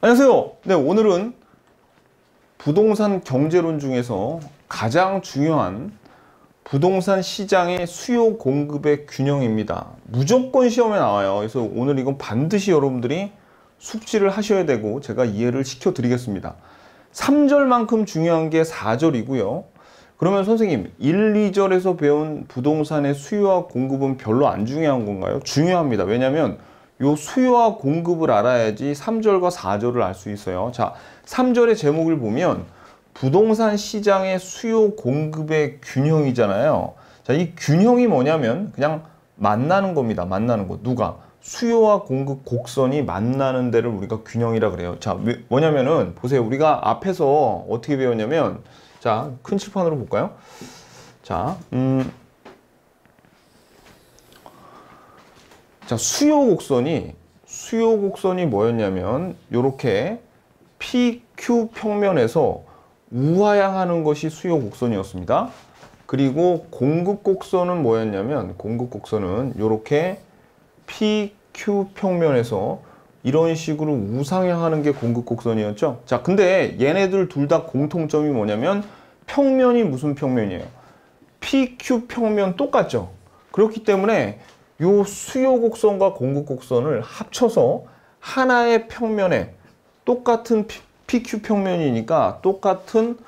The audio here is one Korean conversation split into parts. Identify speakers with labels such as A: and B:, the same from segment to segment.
A: 안녕하세요. 네, 오늘은 부동산 경제론 중에서 가장 중요한 부동산 시장의 수요 공급의 균형입니다. 무조건 시험에 나와요. 그래서 오늘 이건 반드시 여러분들이 숙지를 하셔야 되고 제가 이해를 시켜 드리겠습니다. 3절만큼 중요한 게 4절이고요. 그러면 선생님 1, 2절에서 배운 부동산의 수요와 공급은 별로 안 중요한 건가요? 중요합니다. 왜냐하면 요 수요와 공급을 알아야지 3절과 4절을 알 수 있어요. 자, 3절의 제목을 보면 부동산 시장의 수요 공급의 균형이잖아요. 자, 이 균형이 뭐냐면 그냥 만나는 겁니다. 만나는 거. 누가? 수요와 공급 곡선이 만나는 데를 우리가 균형이라 그래요. 자, 뭐냐면은 보세요. 우리가 앞에서 어떻게 배웠냐면 자, 큰 칠판으로 볼까요? 자, 자, 수요 곡선이 뭐였냐면 요렇게 PQ 평면에서 우하향하는 것이 수요 곡선이었습니다. 그리고 공급 곡선은 뭐였냐면 공급 곡선은 요렇게 PQ 평면에서 이런 식으로 우상향하는 게 공급 곡선이었죠. 자, 근데 얘네들 둘 다 공통점이 뭐냐면 평면이 무슨 평면이에요? PQ 평면 똑같죠. 그렇기 때문에 요 수요 곡선과 공급 곡선을 합쳐서 하나의 평면에 똑같은 PQ 평면이니까 똑같은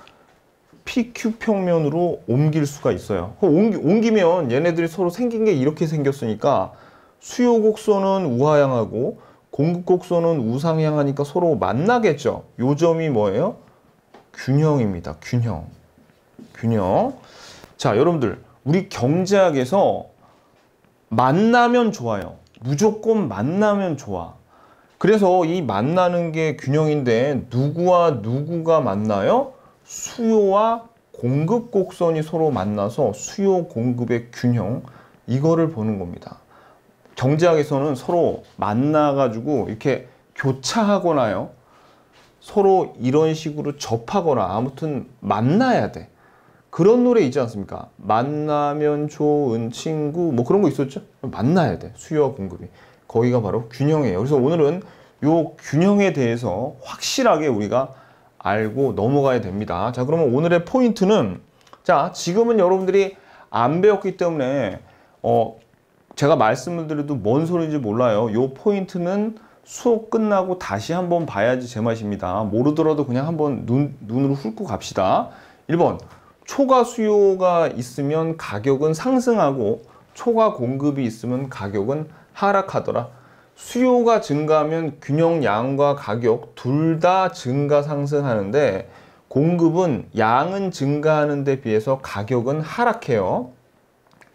A: PQ 평면으로 옮길 수가 있어요. 옮기면 얘네들이 서로 생긴 게 이렇게 생겼으니까 수요 곡선은 우하향하고 공급 곡선은 우상향하니까 서로 만나겠죠. 요 점이 뭐예요? 균형입니다. 균형. 자, 여러분들 우리 경제학에서 만나면 좋아요. 무조건 만나면 좋아. 그래서 이 만나는 게 균형인데 누구와 누구가 만나요? 수요와 공급 곡선이 서로 만나서 수요 공급의 균형, 이거를 보는 겁니다. 경제학에서는 서로 만나가지고 이렇게 교차하거나요, 서로 이런 식으로 접하거나 아무튼 만나야 돼. 그런 노래 있지 않습니까? 만나면 좋은 친구 뭐 그런 거 있었죠? 만나야 돼. 수요와 공급이. 거기가 바로 균형이에요. 그래서 오늘은 요 균형에 대해서 확실하게 우리가 알고 넘어가야 됩니다. 자, 그러면 오늘의 포인트는, 자, 지금은 여러분들이 안 배웠기 때문에 제가 말씀을 드려도 뭔 소리인지 몰라요. 요 포인트는 수업 끝나고 다시 한번 봐야지 제맛입니다. 모르더라도 그냥 한번 눈으로 훑고 갑시다. 1번, 초과 수요가 있으면 가격은 상승하고 초과 공급이 있으면 가격은 하락하더라. 수요가 증가하면 균형 양과 가격 둘 다 증가 상승하는데 공급은 양은 증가하는 데 비해서 가격은 하락해요.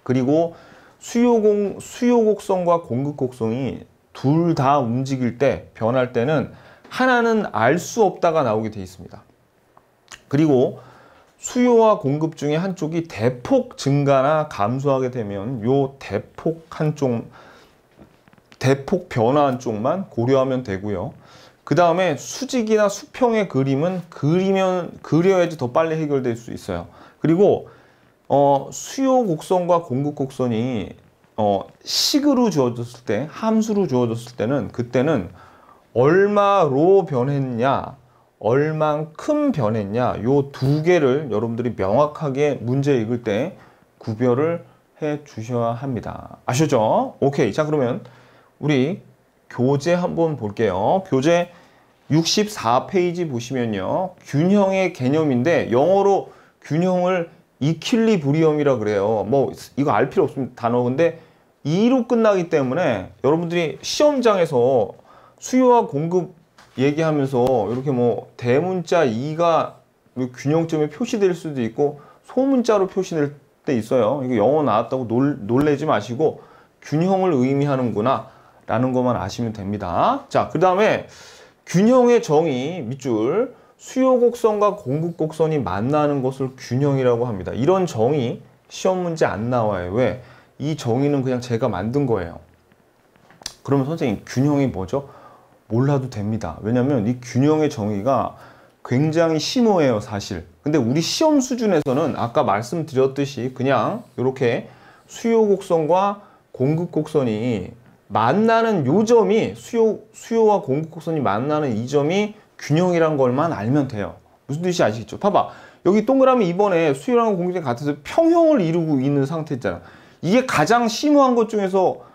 A: 그리고 수요 곡선과 공급 곡선이 둘 다 움직일 때, 변할 때는 하나는 알 수 없다가 나오게 돼 있습니다. 그리고 수요와 공급 중에 한쪽이 대폭 증가나 감소하게 되면 요 대폭 변화 한쪽만 고려하면 되고요. 그 다음에 수직이나 수평의 그림은 그려야지 더 빨리 해결될 수 있어요. 그리고 수요 곡선과 공급 곡선이 식으로 주어졌을 때, 함수로 주어졌을 때는 그때는 얼마로 변했냐, 얼만큼 변했냐, 요 두 개를 여러분들이 명확하게 문제 읽을 때 구별을 해 주셔야 합니다. 아셨죠? 오케이. 자, 그러면 우리 교재 한번 볼게요. 교재 64페이지 보시면요, 균형의 개념인데 영어로 균형을 이퀄리브리엄이라 그래요. 뭐 이거 알 필요 없습니다. 단어. 근데 2로 끝나기 때문에 여러분들이 시험장에서 수요와 공급 얘기하면서 이렇게 뭐 대문자 2가 균형점에 표시될 수도 있고 소문자로 표시될 때 있어요. 이거 영어 나왔다고 놀래지 마시고 균형을 의미하는구나 라는 것만 아시면 됩니다. 자, 그 다음에 균형의 정의 밑줄, 수요 곡선과 공급 곡선이 만나는 것을 균형이라고 합니다. 이런 정의 시험 문제 안 나와요. 왜? 이 정의는 그냥 제가 만든 거예요. 그러면 선생님, 균형이 뭐죠? 몰라도 됩니다. 왜냐면 이 균형의 정의가 굉장히 심오해요, 사실. 근데 우리 시험 수준에서는 아까 말씀드렸듯이 그냥 이렇게 수요 곡선과 공급 곡선이 만나는 요 점이 수요와 공급 곡선이 만나는 이 점이 균형이란 걸만 알면 돼요. 무슨 뜻인지 아시겠죠? 봐봐. 여기 동그라미 2번에 수요랑 공급이 같아서 평형을 이루고 있는 상태 있잖아. 이게 가장 심오한 것 중에서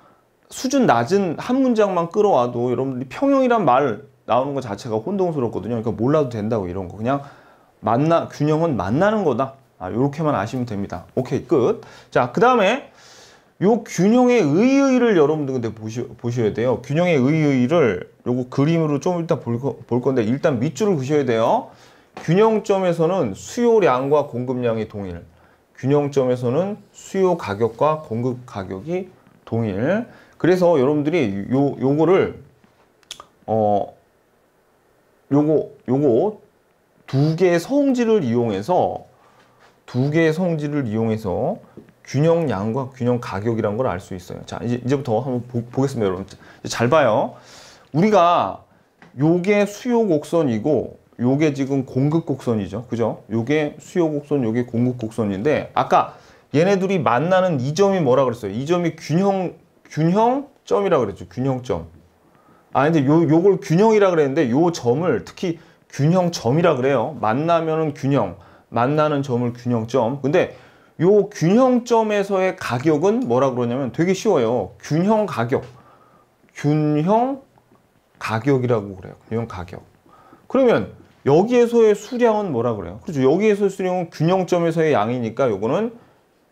A: 수준 낮은 한 문장만 끌어와도 여러분들이 평형이란 말 나오는 것 자체가 혼동스럽거든요. 그러니까 몰라도 된다고 이런 거. 그냥 균형은 만나는 거다. 요렇게만 아시면 됩니다. 오케이, 끝. 자, 그 다음에 요 균형의 의의를 여러분들 근데 보셔야 돼요. 균형의 의의를 요거 그림으로 좀 이따 볼 건데 일단 밑줄을 그셔야 돼요. 균형점에서는 수요량과 공급량이 동일. 균형점에서는 수요 가격과 공급 가격이 동일. 그래서 여러분들이 요거 두 개의 성질을 이용해서 균형량과 균형 가격이라는 걸 알 수 있어요. 자, 이제부터 한번 보겠습니다, 여러분. 잘 봐요. 우리가 요게 수요 곡선이고 요게 지금 공급 곡선이죠. 그죠? 요게 수요 곡선, 요게 공급 곡선인데 아까 얘네들이 만나는 이 점이 뭐라 그랬어요? 이 점이 균형점이라 그랬죠. 균형점. 근데 요걸 균형이라 그랬는데 요 점을 특히 균형점이라 그래요. 만나면은 균형, 만나는 점을 균형점. 근데 요 균형점에서의 가격은 뭐라 그러냐면 되게 쉬워요. 균형 가격이라고 그래요. 균형 가격. 그러면 여기에서의 수량은 뭐라 그래요? 그렇죠. 여기에서의 수량은 균형점에서의 양이니까 요거는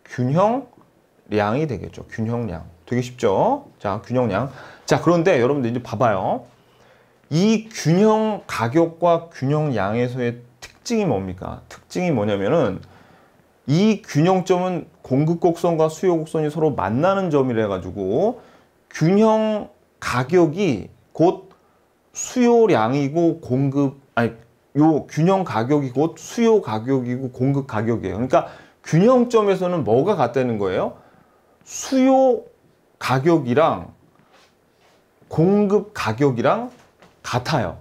A: 균형량이 되겠죠. 균형량. 되게 쉽죠? 자, 균형량. 자, 그런데 여러분들 이제 봐봐요. 이 균형 가격과 균형량에서의 특징이 뭡니까? 특징이 뭐냐면은 이 균형점은 공급 곡선과 수요 곡선이 서로 만나는 점이라 가지고 균형 가격이 곧 수요량이고 요 균형 가격이 곧 수요 가격이고 공급 가격이에요. 그러니까 균형점에서는 뭐가 같다는 거예요? 수요 가격이랑 공급 가격이랑 같아요.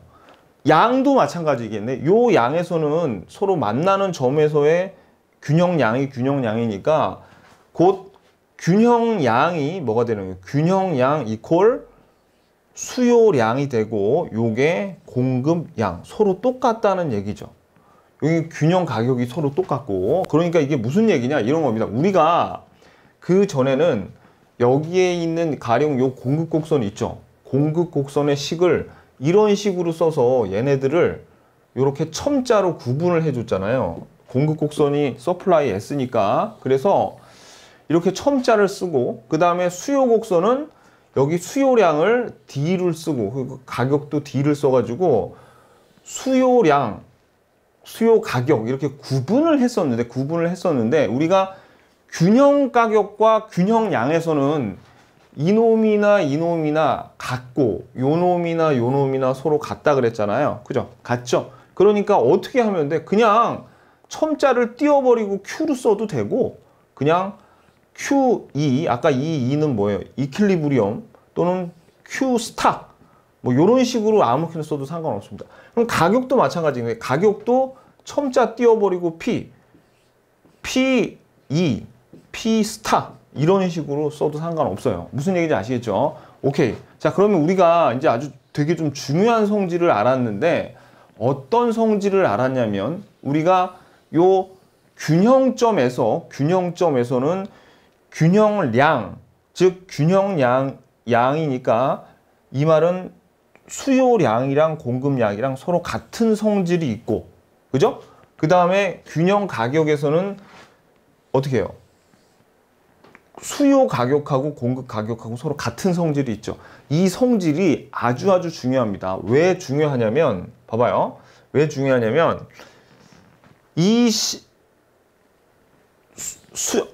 A: 양도 마찬가지겠네. 요 양에서는 서로 만나는 점에서의 균형량이니까 곧 균형량이 뭐가 되는 거예요? 균형량 이퀄 수요량이 되고 요게 공급량 서로 똑같다는 얘기죠. 여기 균형 가격이 서로 똑같고 그러니까 이게 무슨 얘기냐 이런 겁니다. 우리가 그 전에는 여기에 있는 가령 요 공급 곡선 있죠. 공급 곡선의 식을 이런 식으로 써서 얘네들을 이렇게 첨자로 구분을 해줬잖아요. 공급 곡선이 서플라이 S니까 그래서 이렇게 첨자를 쓰고 그 다음에 수요 곡선은 여기 수요량을 D를 쓰고 가격도 D를 써가지고 수요량, 수요 가격 이렇게 구분을 했었는데 우리가 균형 가격과 균형량에서는 이놈이나 같고 요놈이나 서로 같다 그랬잖아요. 그죠? 같죠? 그러니까 어떻게 하면 돼? 그냥 첨자를 띄워버리고 Q로 써도 되고 그냥 QE, 아까 이 2는 뭐예요? 이퀄리브리엄 또는 Q 스탑 뭐 이런 식으로 아무렇게나 써도 상관없습니다. 그럼 가격도 마찬가지인데 가격도 첨자 띄워버리고 PE, P 스탑 이런 식으로 써도 상관없어요. 무슨 얘기인지 아시겠죠? 오케이. 자, 그러면 우리가 이제 아주 되게 좀 중요한 성질을 알았는데 어떤 성질을 알았냐면 우리가 요 균형점에서는 균형량, 즉 균형량이니까 이 말은 수요량이랑 공급량이랑 서로 같은 성질이 있고, 그죠? 그 다음에 균형 가격에서는 어떻게 해요? 수요 가격하고 공급 가격하고 서로 같은 성질이 있죠. 이 성질이 아주 중요합니다. 왜 중요하냐면, 봐봐요. 왜 중요하냐면,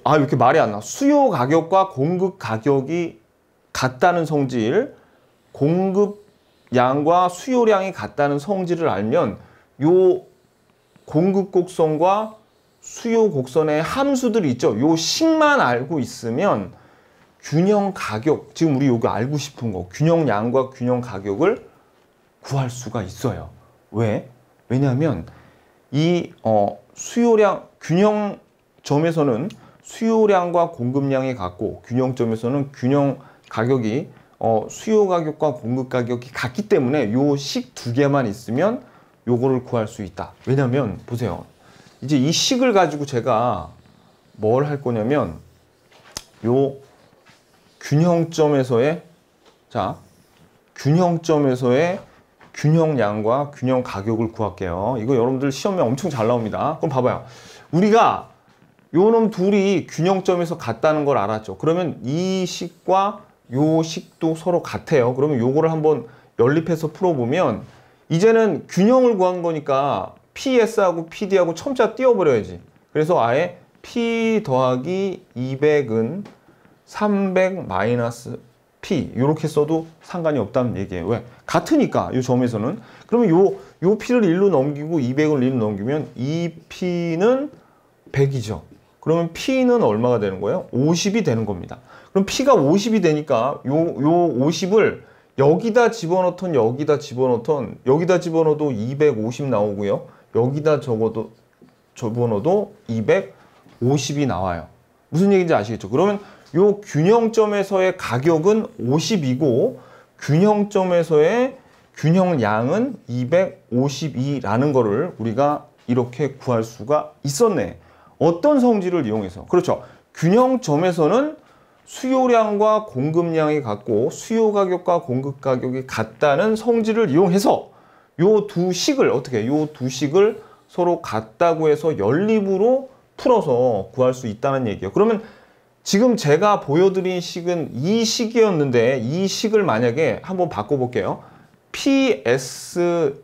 A: 이렇게 말이 안 나. 수요 가격과 공급 가격이 같다는 성질, 공급량과 수요량이 같다는 성질을 알면 요 공급 곡선과 수요 곡선의 함수들이 있죠. 요 식만 알고 있으면 균형 가격, 지금 우리 요거 알고 싶은 거, 균형량과 균형 가격을 구할 수가 있어요. 왜? 왜냐하면 이 수요량, 균형점에서는 수요량과 공급량이 같고 균형점에서는 균형 가격이 수요 가격과 공급 가격이 같기 때문에 요 식 두 개만 있으면 요거를 구할 수 있다. 왜냐면 보세요. 이제 이 식을 가지고 제가 뭘 할 거냐면 요 균형점에서의 균형량과 균형 가격을 구할게요. 이거 여러분들 시험에 엄청 잘 나옵니다. 그럼 봐봐요. 우리가 요놈 둘이 균형점에서 같다는 걸 알았죠. 그러면 이 식과 요 식도 서로 같아요. 그러면 요거를 한번 연립해서 풀어보면 이제는 균형을 구한 거니까 PS하고 PD하고 첨자 띄워버려야지. 그래서 아예 P 더하기 200은 300 마이너스 P 이렇게 써도 상관이 없다는 얘기예요. 왜? 같으니까 이 점에서는. 그러면 요 P를 1로 넘기고 200을 1로 넘기면 이 P는 100이죠. 그러면 P는 얼마가 되는 거예요? 50이 되는 겁니다. 그럼 P가 50이 되니까 요 50을 여기다 집어넣던 여기다 집어넣어도 250 나오고요. 여기다 집어넣어도 250이 나와요. 무슨 얘기인지 아시겠죠? 그러면 요 균형점에서의 가격은 50이고 균형점에서의 균형량은 252라는 거를 우리가 이렇게 구할 수가 있었네. 어떤 성질을 이용해서? 그렇죠. 균형점에서는 수요량과 공급량이 같고 수요 가격과 공급 가격이 같다는 성질을 이용해서 요 두 식을 요 두 식을 서로 같다고 해서 연립으로 풀어서 구할 수 있다는 얘기예요. 그러면 지금 제가 보여드린 식은 이 식이었는데 이 식을 만약에 한번 바꿔볼게요. PS는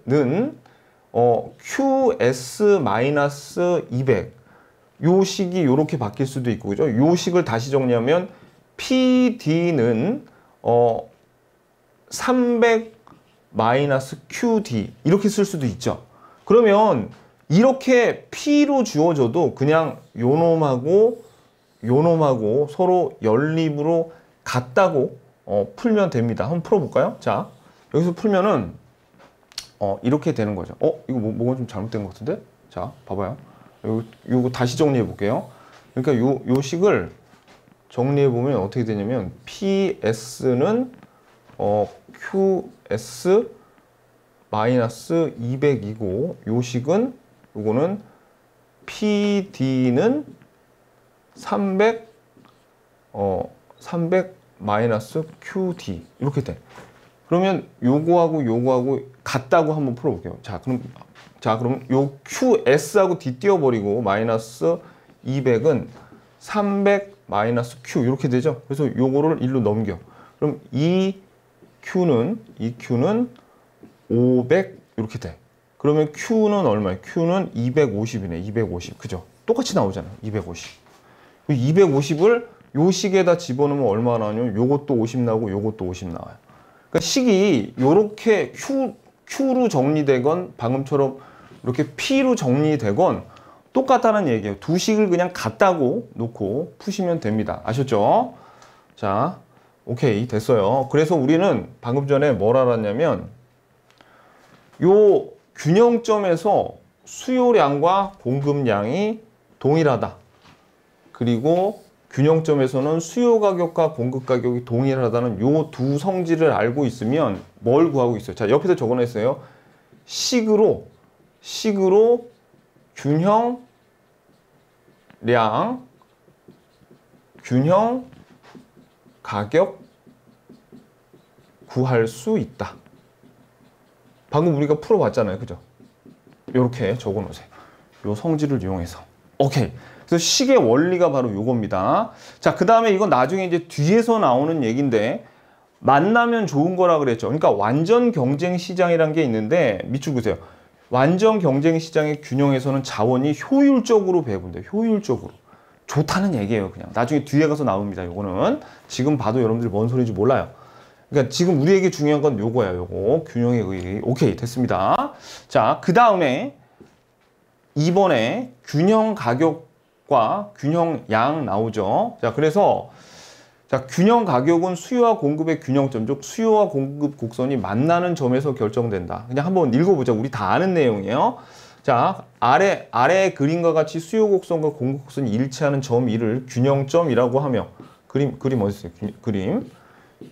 A: QS-200 요 식이 이렇게 바뀔 수도 있고 그죠? 요 식을 다시 정리하면 PD는 300 마이너스 QD 이렇게 쓸 수도 있죠. 그러면 이렇게 P로 주어져도 그냥 요놈하고 서로 연립으로 같다고 풀면 됩니다. 한번 풀어볼까요? 자, 여기서 풀면은 이렇게 되는 거죠. 이거 뭐가 좀 잘못된 것 같은데? 자, 봐봐요. 요거 다시 정리해 볼게요. 그러니까 요 식을 정리해 보면 어떻게 되냐면 PS는 QS 마이너스 200이고 요 식은 요거는 PD는 300 마이너스 QD 이렇게 돼. 그러면 요거하고 같다고 한번 풀어볼게요. 자, 그럼 요 QS하고 D 띄워버리고 마이너스 200은 300 마이너스 Q 이렇게 되죠. 그래서 요거를 1로 넘겨. 그럼 이 Q는 500 이렇게 돼. 그러면 Q는 얼마예요? Q는 250이네. 250. 그죠? 똑같이 나오잖아요. 250. 250을 요 식에다 집어넣으면 얼마 나오냐면 요것도 50 나오고 요것도 50 나와요. 그러니까 식이 요렇게 Q로 정리되건 방금처럼 이렇게 P로 정리되건 똑같다는 얘기예요. 두 식을 그냥 같다고 놓고 푸시면 됩니다. 아셨죠? 자, 오케이. 됐어요. 그래서 우리는 방금 전에 뭘 알았냐면 요 균형점에서 수요량과 공급량이 동일하다. 그리고 균형점에서는 수요 가격과 공급 가격이 동일하다는 요 두 성질을 알고 있으면 뭘 구하고 있어요? 자, 옆에서 적어냈어요. 식으로 균형량, 균형 가격 구할 수 있다. 방금 우리가 풀어봤잖아요. 그죠? 이렇게 적어놓으세요. 요 성질을 이용해서. 오케이. 그래서 식의 원리가 바로 요겁니다. 자, 그 다음에 이건 나중에 이제 뒤에서 나오는 얘기인데 만나면 좋은 거라 그랬죠. 그러니까 완전 경쟁 시장이란 게 있는데 밑줄 그세요. 완전 경쟁 시장의 균형에서는 자원이 효율적으로 배분돼요. 효율적으로. 좋다는 얘기예요. 그냥. 나중에 뒤에 가서 나옵니다. 요거는. 지금 봐도 여러분들이 뭔 소리인지 몰라요. 그러니까 지금 우리에게 중요한 건 요거야. 요거. 균형의 의의. 오케이. 됐습니다. 자, 그 다음에 이번에 균형 가격과 균형 양 나오죠. 자, 그래서 자, 균형 가격은 수요와 공급의 균형점, 즉 수요와 공급 곡선이 만나는 점에서 결정된다. 그냥 한번 읽어보자. 우리 다 아는 내용이에요. 자, 아래 그림과 같이 수요 곡선과 공급 곡선이 일치하는 점 1을 균형점이라고 하며 그림 어디 있어요? 그림.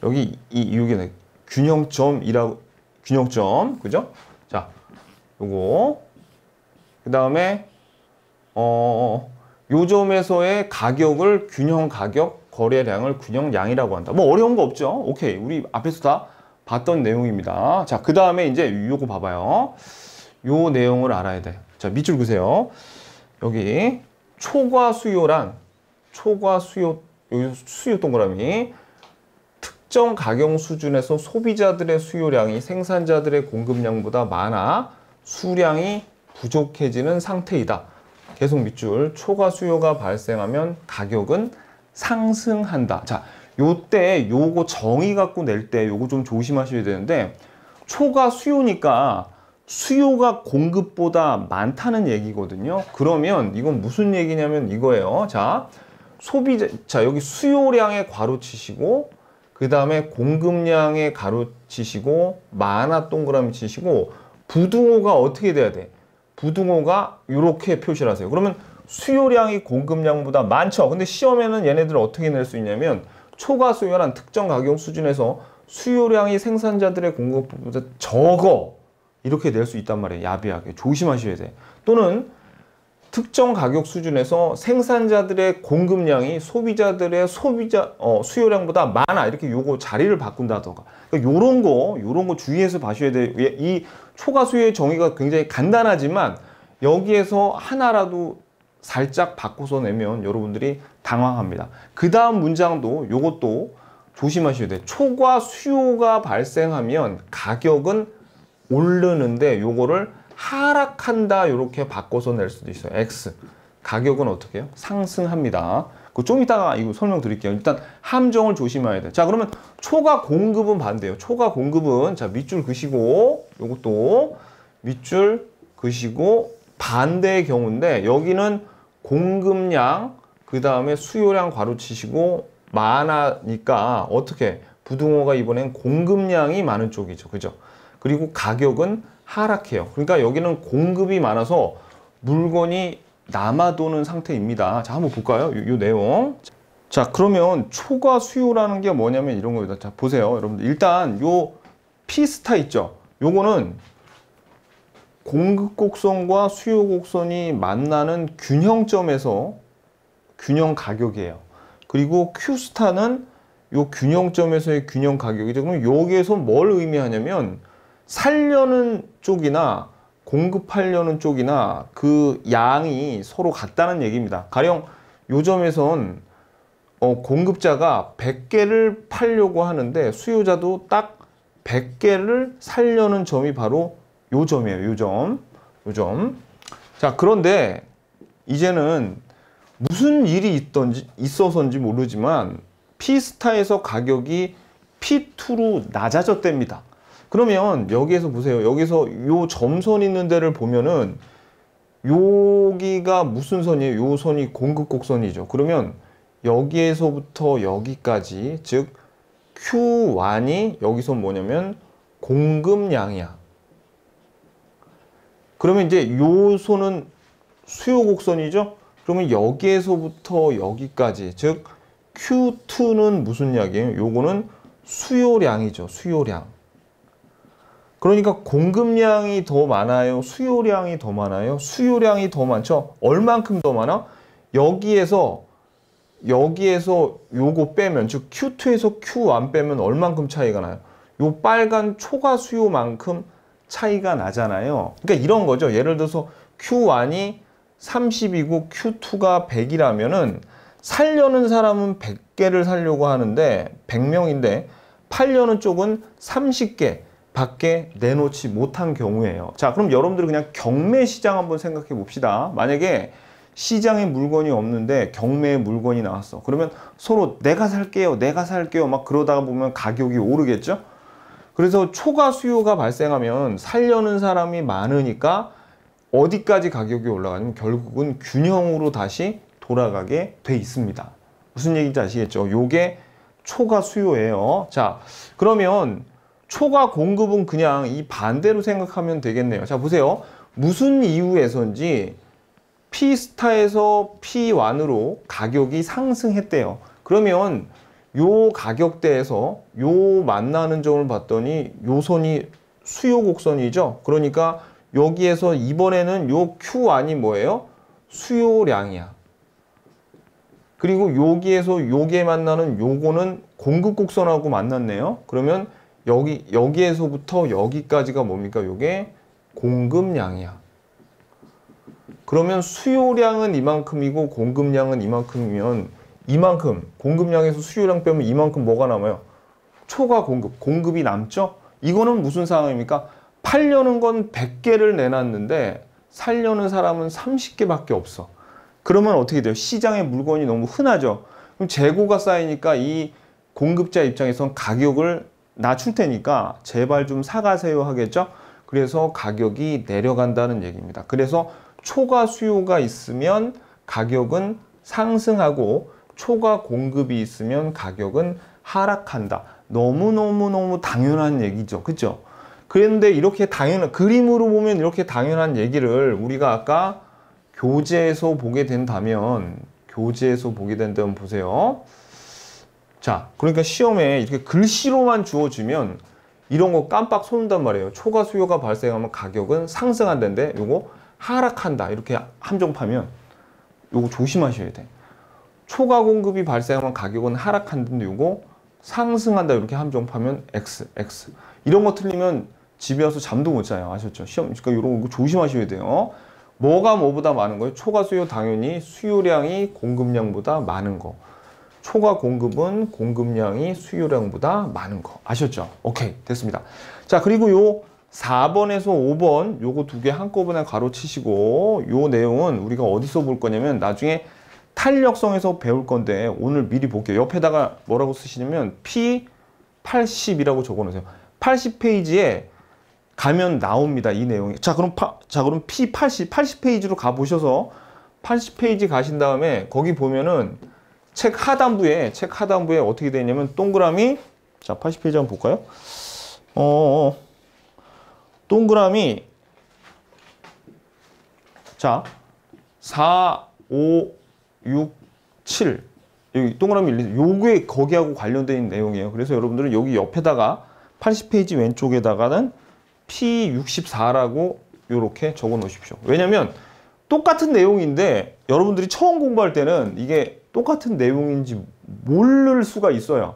A: 여기 이게 균형점이라고, 균형점, 그죠? 자, 요거. 그 다음에, 요 점에서의 가격을 균형 가격, 거래량을 균형량이라고 한다. 뭐 어려운 거 없죠? 오케이. 우리 앞에서 다 봤던 내용입니다. 자, 그 다음에 이제 요거 봐봐요. 요 내용을 알아야 돼. 자, 밑줄 그세요. 여기 초과 수요란, 초과 수요, 여기 수요 동그라미. 특정 가격 수준에서 소비자들의 수요량이 생산자들의 공급량보다 많아 수량이 부족해지는 상태이다. 계속 밑줄. 초과 수요가 발생하면 가격은 상승한다. 자, 요때 요거 정의 갖고 낼 때 요거 좀 조심하셔야 되는데, 초과 수요니까 수요가 공급보다 많다는 얘기거든요. 그러면 이건 무슨 얘기냐면 이거예요. 자, 소비자, 자, 여기 수요량에 괄호 치시고, 그 다음에 공급량에 괄호 치시고, 많아 동그라미 치시고, 부등호가 어떻게 돼야 돼? 부등호가 이렇게 표시를 하세요. 그러면 수요량이 공급량보다 많죠. 근데 시험에는 얘네들을 어떻게 낼 수 있냐면, 초과 수요란 특정 가격 수준에서 수요량이 생산자들의 공급보다 적어, 이렇게 낼 수 있단 말이에요. 야비하게. 조심하셔야 돼. 또는 특정 가격 수준에서 생산자들의 공급량이 소비자들의 수요량보다 많아, 이렇게 요거 자리를 바꾼다던가. 그러니까 요런 거 주의해서 봐셔야 돼요. 이 초과 수요의 정의가 굉장히 간단하지만 여기에서 하나라도 살짝 바꿔서 내면 여러분들이 당황합니다. 그 다음 문장도 요것도 조심하셔야 돼요. 초과 수요가 발생하면 가격은 오르는데 요거를 하락한다, 이렇게 바꿔서 낼 수도 있어요. X. 가격은 어떻게 해요? 상승합니다. 그거 좀 이따가 이거 설명드릴게요. 일단 함정을 조심해야 돼. 자, 그러면 초과 공급은 반대예요. 초과 공급은, 자, 밑줄 그시고, 요것도 밑줄 그시고 반대의 경우인데, 여기는 공급량, 그 다음에 수요량 괄호 치시고 많으니까 어떻게, 부등호가 이번엔 공급량이 많은 쪽이죠. 그죠? 그리고 가격은 하락해요. 그러니까 여기는 공급이 많아서 물건이 남아도는 상태입니다. 자, 한번 볼까요? 요 내용. 자, 그러면 초과 수요라는 게 뭐냐면 이런 겁니다. 자, 보세요. 여러분들. 일단 요 P스타 있죠? 요거는 공급 곡선과 수요 곡선이 만나는 균형점에서 균형 가격이에요. 그리고 Q스타는 요 균형점에서의 균형 가격이죠. 그럼 여기에서 뭘 의미하냐면, 살려는 쪽이나 공급하려는 쪽이나 그 양이 서로 같다는 얘기입니다. 가령 요 점에선 공급자가 100개를 팔려고 하는데 수요자도 딱 100개를 살려는 점이 바로 요 점이에요. 요 점. 요 점. 자, 그런데 이제는 무슨 일이 있어서인지 모르지만 P스타에서 가격이 P2로 낮아졌답니다. 그러면 여기에서 보세요. 여기서 요 점선 있는 데를 보면은 여기가 무슨 선이에요? 요 선이 공급 곡선이죠. 그러면 여기에서부터 여기까지, 즉 Q1이 여기서 뭐냐면 공급량이야. 그러면 이제 요 선은 수요 곡선이죠. 그러면 여기에서부터 여기까지, 즉 Q2는 무슨 약이에요? 요거는 수요량이죠. 수요량. 그러니까 공급량이 더 많아요? 수요량이 더 많아요? 수요량이 더 많죠? 얼만큼 더 많아? 여기에서 요거 빼면, 즉 Q2에서 Q1 빼면 얼만큼 차이가 나요? 요 빨간 초과 수요만큼 차이가 나잖아요. 그러니까 이런 거죠. 예를 들어서 Q1이 30이고 Q2가 100이라면은 살려는 사람은 100개를 살려고 하는데 100명인데 팔려는 쪽은 30개 밖에 내놓지 못한 경우예요. 자, 그럼 여러분들 그냥 경매 시장 한번 생각해 봅시다. 만약에 시장에 물건이 없는데 경매에 물건이 나왔어. 그러면 서로 내가 살게요, 내가 살게요 막 그러다가 보면 가격이 오르겠죠. 그래서 초과 수요가 발생하면 살려는 사람이 많으니까 어디까지 가격이 올라가냐면 결국은 균형으로 다시 돌아가게 돼 있습니다. 무슨 얘기인지 아시겠죠? 요게 초과 수요예요. 자, 그러면 초과 공급은 그냥 이 반대로 생각하면 되겠네요. 자, 보세요. 무슨 이유에서인지 P스타에서 P1으로 가격이 상승했대요. 그러면 요 가격대에서 요 만나는 점을 봤더니 요 선이 수요 곡선이죠. 그러니까 여기에서 이번에는 요 Q1이 뭐예요? 수요량이야. 그리고 여기에서 요게 만나는 요거는 공급 곡선하고 만났네요. 그러면 여기에서부터 여기까지가 뭡니까? 요게 공급량이야. 그러면 수요량은 이만큼이고 공급량은 이만큼이면 이만큼 공급량에서 수요량 빼면 이만큼 뭐가 남아요? 초과 공급이 남죠? 이거는 무슨 상황입니까? 팔려는 건 100개를 내놨는데 살려는 사람은 30개밖에 없어. 그러면 어떻게 돼요? 시장에 물건이 너무 흔하죠. 그럼 재고가 쌓이니까 이 공급자 입장에선 가격을 낮출 테니까 제발 좀 사가세요 하겠죠? 그래서 가격이 내려간다는 얘기입니다. 그래서 초과 수요가 있으면 가격은 상승하고 초과 공급이 있으면 가격은 하락한다. 너무너무너무 당연한 얘기죠. 그죠? 그런데 이렇게 그림으로 보면 이렇게 당연한 얘기를 우리가 아까 교재에서 보게 된다면 보세요. 자, 그러니까 시험에 이렇게 글씨로만 주어지면 이런 거 깜빡 속는단 말이에요. 초과 수요가 발생하면 가격은 상승한다는데 요거 하락한다. 이렇게 함정파면 요거 조심하셔야 돼. 초과 공급이 발생하면 가격은 하락한다는데 요거 상승한다. 이렇게 함정파면 X. 이런 거 틀리면 집에 와서 잠도 못 자요. 아셨죠? 시험, 그러니까 이런 거 조심하셔야 돼요. 뭐가 뭐보다 많은 거예요? 초과 수요 당연히 수요량이 공급량보다 많은 거. 초과 공급은 공급량이 수요량보다 많은 거. 아셨죠? 오케이, 됐습니다. 자, 그리고 요 4번에서 5번 요거 두 개 한꺼번에 가로치시고 요 내용은 우리가 어디서 볼 거냐면 나중에 탄력성에서 배울 건데 오늘 미리 볼게요. 옆에다가 뭐라고 쓰시냐면 P80이라고 적어 놓으세요. 80페이지에 가면 나옵니다. 이 내용이. 자, 그럼 P80, 80페이지로 가 보셔서 80페이지 가신 다음에 거기 보면은 책 하단부에 어떻게 되냐면 동그라미, 자, 80페이지 한번 볼까요? 동그라미, 자, 4, 5, 6, 7. 여기 동그라미 요게 거기하고 관련된 있는 내용이에요. 그래서 여러분들은 여기 옆에다가 80페이지 왼쪽에다가는 P64라고 이렇게 적어 놓으십시오. 왜냐면 똑같은 내용인데 여러분들이 처음 공부할 때는 이게 똑같은 내용인지 모를 수가 있어요.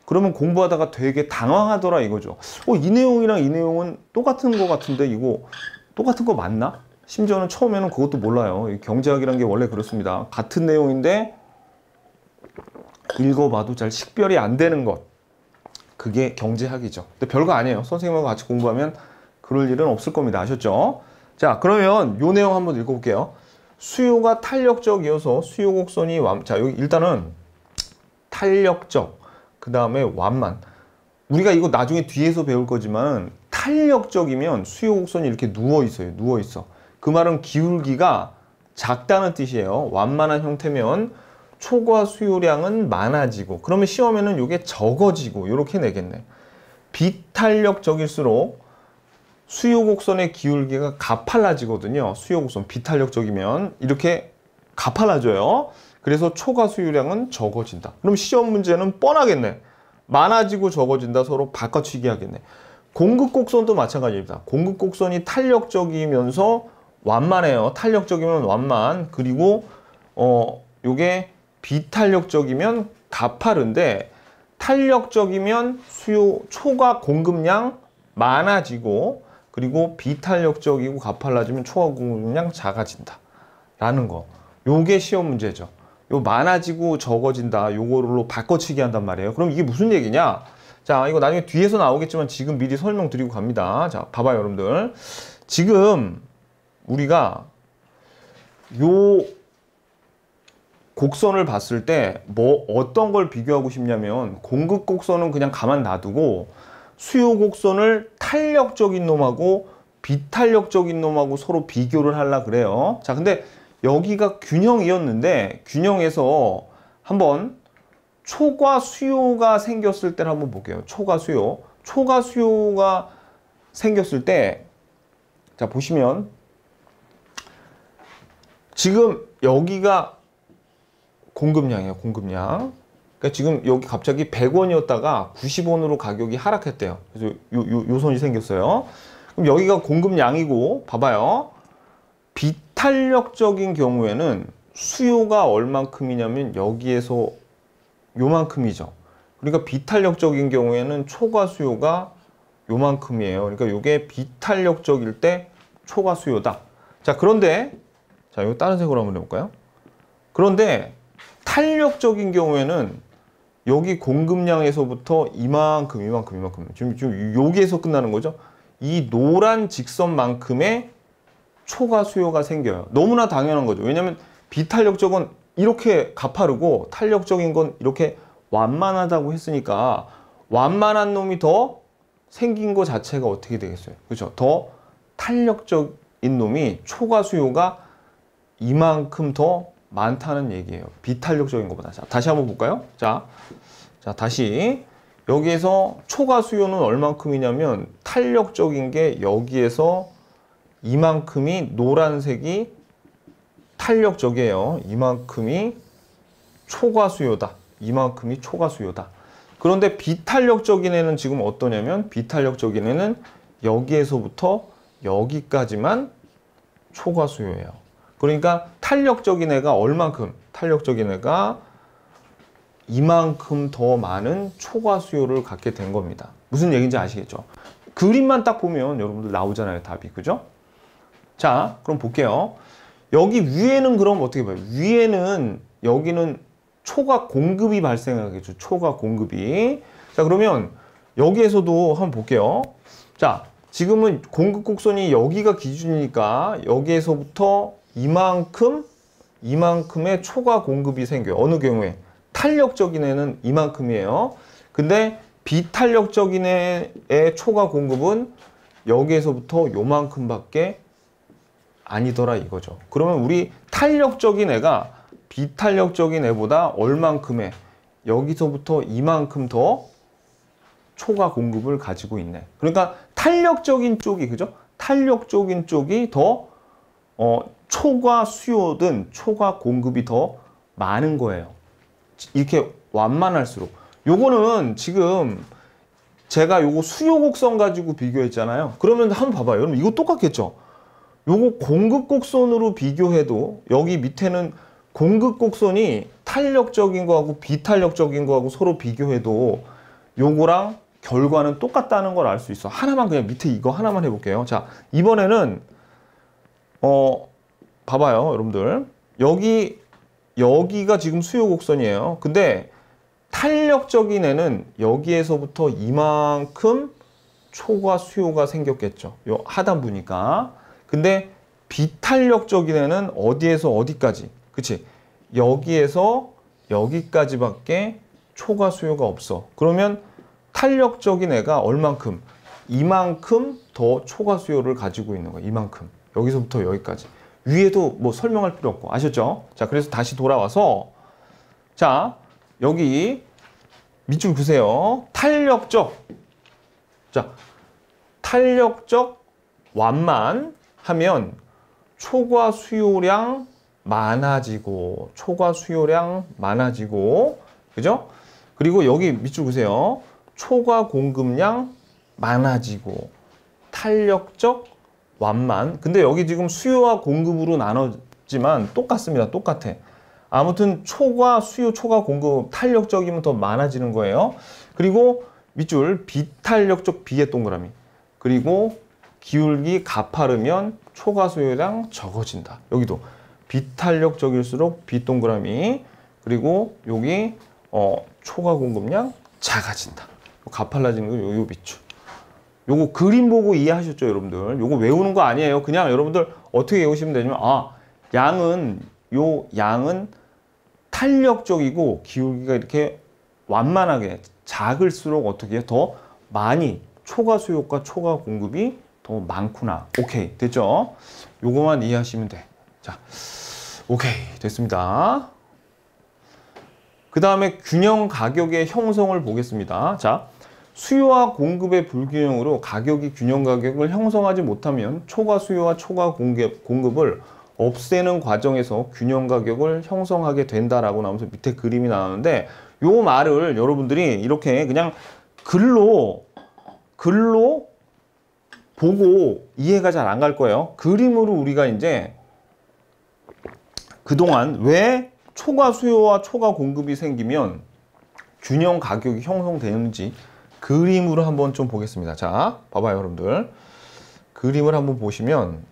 A: 그러면 공부하다가 되게 당황하더라 이거죠. 이 내용이랑 이 내용은 똑같은 거 같은데 이거 똑같은 거 맞나? 심지어는 처음에는 그것도 몰라요. 경제학이라는 게 원래 그렇습니다. 같은 내용인데 읽어봐도 잘 식별이 안 되는 것. 그게 경제학이죠. 근데 별거 아니에요. 선생님하고 같이 공부하면 그럴 일은 없을 겁니다. 아셨죠? 자, 그러면 요 내용 한번 읽어볼게요. 수요가 탄력적이어서 수요 곡선이 자, 여기 일단은 탄력적, 그 다음에 완만. 우리가 이거 나중에 뒤에서 배울 거지만 탄력적이면 수요 곡선이 이렇게 누워 있어요. 누워 있어. 그 말은 기울기가 작다는 뜻이에요. 완만한 형태면 초과 수요량은 많아지고, 그러면 시험에는 이게 적어지고 이렇게 내겠네. 비탄력적일수록 수요 곡선의 기울기가 가팔라지거든요. 수요 곡선 비탄력적이면 이렇게 가팔라져요. 그래서 초과 수요량은 적어진다. 그럼 시험 문제는 뻔하겠네. 많아지고 적어진다. 서로 바꿔치기 하겠네. 공급 곡선도 마찬가지입니다. 공급 곡선이 탄력적이면서 완만해요. 탄력적이면 완만. 그리고 요게 비탄력적이면 가파른데, 탄력적이면 수요 초과 공급량 많아지고, 그리고 비탄력적이고 가팔라지면 초과 공급량 작아진다 라는 거. 요게 시험 문제죠. 요 많아지고 적어진다, 요거로 바꿔치기 한단 말이에요. 그럼 이게 무슨 얘기냐? 자, 이거 나중에 뒤에서 나오겠지만 지금 미리 설명드리고 갑니다. 자, 봐봐요 여러분들. 지금 우리가 요 곡선을 봤을 때 어떤 걸 비교하고 싶냐면, 공급 곡선은 그냥 가만 놔두고 수요 곡선을 탄력적인 놈하고 비탄력적인 놈하고 서로 비교를 하려고 그래요. 자, 근데 여기가 균형이었는데 균형에서 한번 초과 수요가 생겼을 때를 한번 볼게요. 초과 수요가 생겼을 때, 자, 보시면 지금 여기가 공급량이에요. 공급량. 그러니까 그러니까 지금 여기 갑자기 100원이었다가 90원으로 가격이 하락했대요. 그래서 요 선이 생겼어요. 그럼 여기가 공급량이고, 봐봐요. 비탄력적인 경우에는 수요가 얼만큼이냐면 여기에서 요만큼이죠. 그러니까 비탄력적인 경우에는 초과 수요가 요만큼이에요. 그러니까 이게 비탄력적일 때 초과 수요다. 자, 그런데 자, 이거 다른 색으로 한번 해볼까요? 그런데 탄력적인 경우에는 여기 공급량에서부터 이만큼. 지금 여기에서 끝나는 거죠. 이 노란 직선만큼의 초과 수요가 생겨요. 너무나 당연한 거죠. 왜냐하면 비탄력적은 이렇게 가파르고 탄력적인 건 이렇게 완만하다고 했으니까 완만한 놈이 더 생긴 거 자체가 어떻게 되겠어요? 그렇죠? 더 탄력적인 놈이 초과 수요가 이만큼 더 많다는 얘기예요. 비탄력적인 것보다. 자, 다시 한번 볼까요? 자, 다시 여기에서 초과 수요는 얼만큼이냐면 탄력적인 게 여기에서 이만큼이 노란색이 탄력적이에요. 이만큼이 초과 수요다. 이만큼이 초과 수요다. 그런데 비탄력적인 애는 지금 어떠냐면 비탄력적인 애는 여기에서부터 여기까지만 초과 수요예요. 그러니까 탄력적인 애가 얼만큼? 탄력적인 애가 이만큼 더 많은 초과 수요를 갖게 된 겁니다. 무슨 얘기인지 아시겠죠? 그림만 딱 보면 여러분들 나오잖아요. 답이. 그죠? 자, 그럼 볼게요. 여기 위에는 그럼 어떻게 봐요? 위에는 여기는 초과 공급이 발생하겠죠. 초과 공급이. 자, 그러면 여기에서도 한번 볼게요. 자, 지금은 공급 곡선이 여기가 기준이니까 여기에서부터 이만큼의 초과 공급이 생겨요. 어느 경우에? 탄력적인 애는 이만큼이에요. 근데 비탄력적인 애의 초과 공급은 여기에서부터 요만큼밖에 아니더라 이거죠. 그러면 우리 탄력적인 애가 비탄력적인 애보다 얼만큼의 여기서부터 이만큼 더 초과 공급을 가지고 있네. 그러니까 탄력적인 쪽이, 그죠? 탄력적인 쪽이 더 초과 수요든 초과 공급이 더 많은 거예요. 이렇게 완만할수록. 요거는 지금 제가 요거 수요 곡선 가지고 비교했잖아요. 그러면 한번 봐봐요. 여러분 이거 똑같겠죠? 요거 공급 곡선으로 비교해도 여기 밑에는 공급 곡선이 탄력적인 거하고 비탄력적인 거하고 서로 비교해도 요거랑 결과는 똑같다는 걸 알 수 있어. 하나만 그냥 밑에 이거 하나만 해볼게요. 자, 이번에는 봐봐요, 여러분들. 여기가 지금 수요 곡선이에요. 근데 탄력적인 애는 여기에서부터 이만큼 초과 수요가 생겼겠죠. 요 하단부니까. 근데 비탄력적인 애는 어디에서 어디까지? 그치? 여기에서 여기까지밖에 초과 수요가 없어. 그러면 탄력적인 애가 얼만큼? 이만큼 더 초과 수요를 가지고 있는 거예요. 이만큼. 여기서부터 여기까지. 위에도 뭐 설명할 필요 없고. 아셨죠? 자, 그래서 다시 돌아와서 자, 여기 밑줄 보세요. 탄력적. 자, 탄력적 완만 하면 초과 수요량 많아지고 초과 수요량 많아지고 그죠? 그리고 여기 밑줄 보세요. 초과 공급량 많아지고 탄력적 완만. 근데 여기 지금 수요와 공급으로 나눴지만 똑같습니다. 똑같아. 아무튼 초과 수요, 초과 공급 탄력적이면 더 많아지는 거예요. 그리고 밑줄 비탄력적 비의 동그라미. 그리고 기울기 가파르면 초과 수요량 적어진다. 여기도 비탄력적일수록 비 동그라미. 그리고 여기 초과 공급량 작아진다. 가팔라지는 거 요 밑줄. 요거 그림 보고 이해하셨죠, 여러분들? 요거 외우는 거 아니에요. 그냥 여러분들 어떻게 외우시면 되냐면 양은 탄력적이고 기울기가 이렇게 완만하게 작을수록 어떻게 해요? 더 많이 초과 수요과 초과 공급이 더 많구나. 오케이, 됐죠? 요거만 이해하시면 돼. 자, 오케이, 됐습니다. 그 다음에 균형 가격의 형성을 보겠습니다. 자, 수요와 공급의 불균형으로 가격이 균형 가격을 형성하지 못하면 초과 수요와 초과 공급을 없애는 과정에서 균형 가격을 형성하게 된다라고 나오면서 밑에 그림이 나오는데 요 말을 여러분들이 이렇게 그냥 글로 보고 이해가 잘 안 갈 거예요. 그림으로 우리가 이제 그동안 왜 초과 수요와 초과 공급이 생기면 균형 가격이 형성되는지 그림으로 한번 좀 보겠습니다. 자, 봐봐요, 여러분들. 그림을 한번 보시면,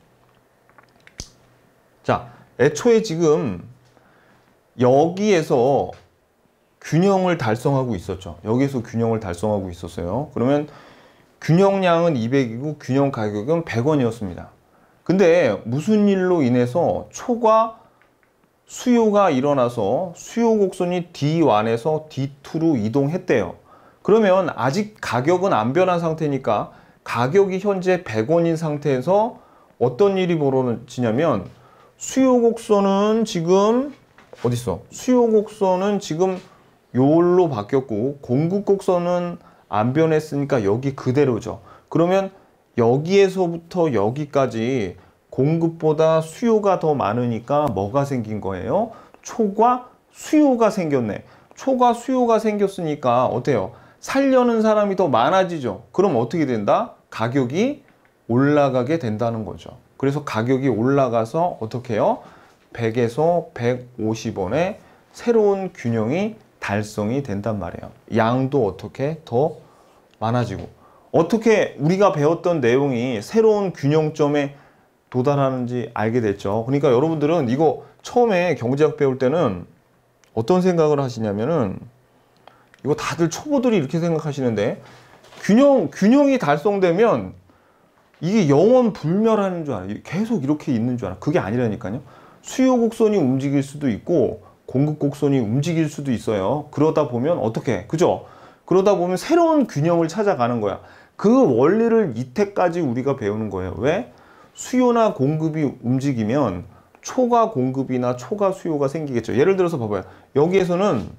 A: 자, 애초에 지금 여기에서 균형을 달성하고 있었죠. 여기에서 균형을 달성하고 있었어요. 그러면 균형량은 200이고 균형 가격은 100원이었습니다. 근데 무슨 일로 인해서 초과 수요가 일어나서 수요 곡선이 D1에서 D2로 이동했대요. 그러면 아직 가격은 안 변한 상태니까 가격이 현재 100원인 상태에서 어떤 일이 벌어지냐면 수요 곡선은 지금 어딨어? 수요 곡선은 지금 요로 바뀌었고 공급 곡선은 안 변했으니까 여기 그대로죠. 그러면 여기에서부터 여기까지 공급보다 수요가 더 많으니까 뭐가 생긴 거예요? 초과 수요가 생겼네. 초과 수요가 생겼으니까 어때요? 살려는 사람이 더 많아지죠. 그럼 어떻게 된다? 가격이 올라가게 된다는 거죠. 그래서 가격이 올라가서 어떻게 해요? 100에서 150원에 새로운 균형이 달성이 된단 말이에요. 양도 어떻게 더 많아지고, 어떻게 우리가 배웠던 내용이 새로운 균형점에 도달하는지 알게 됐죠. 그러니까 여러분들은 이거 처음에 경제학 배울 때는 어떤 생각을 하시냐면은, 이거 다들 초보들이 이렇게 생각하시는데, 균형이 달성되면 이게 영원 불멸하는 줄 알아요. 계속 이렇게 있는 줄 알아요. 그게 아니라니까요. 수요 곡선이 움직일 수도 있고 공급 곡선이 움직일 수도 있어요. 그러다 보면 어떻게, 그죠? 그러다 보면 새로운 균형을 찾아가는 거야. 그 원리를 이때까지 우리가 배우는 거예요. 왜? 수요나 공급이 움직이면 초과 공급이나 초과 수요가 생기겠죠. 예를 들어서 봐봐요. 여기에서는,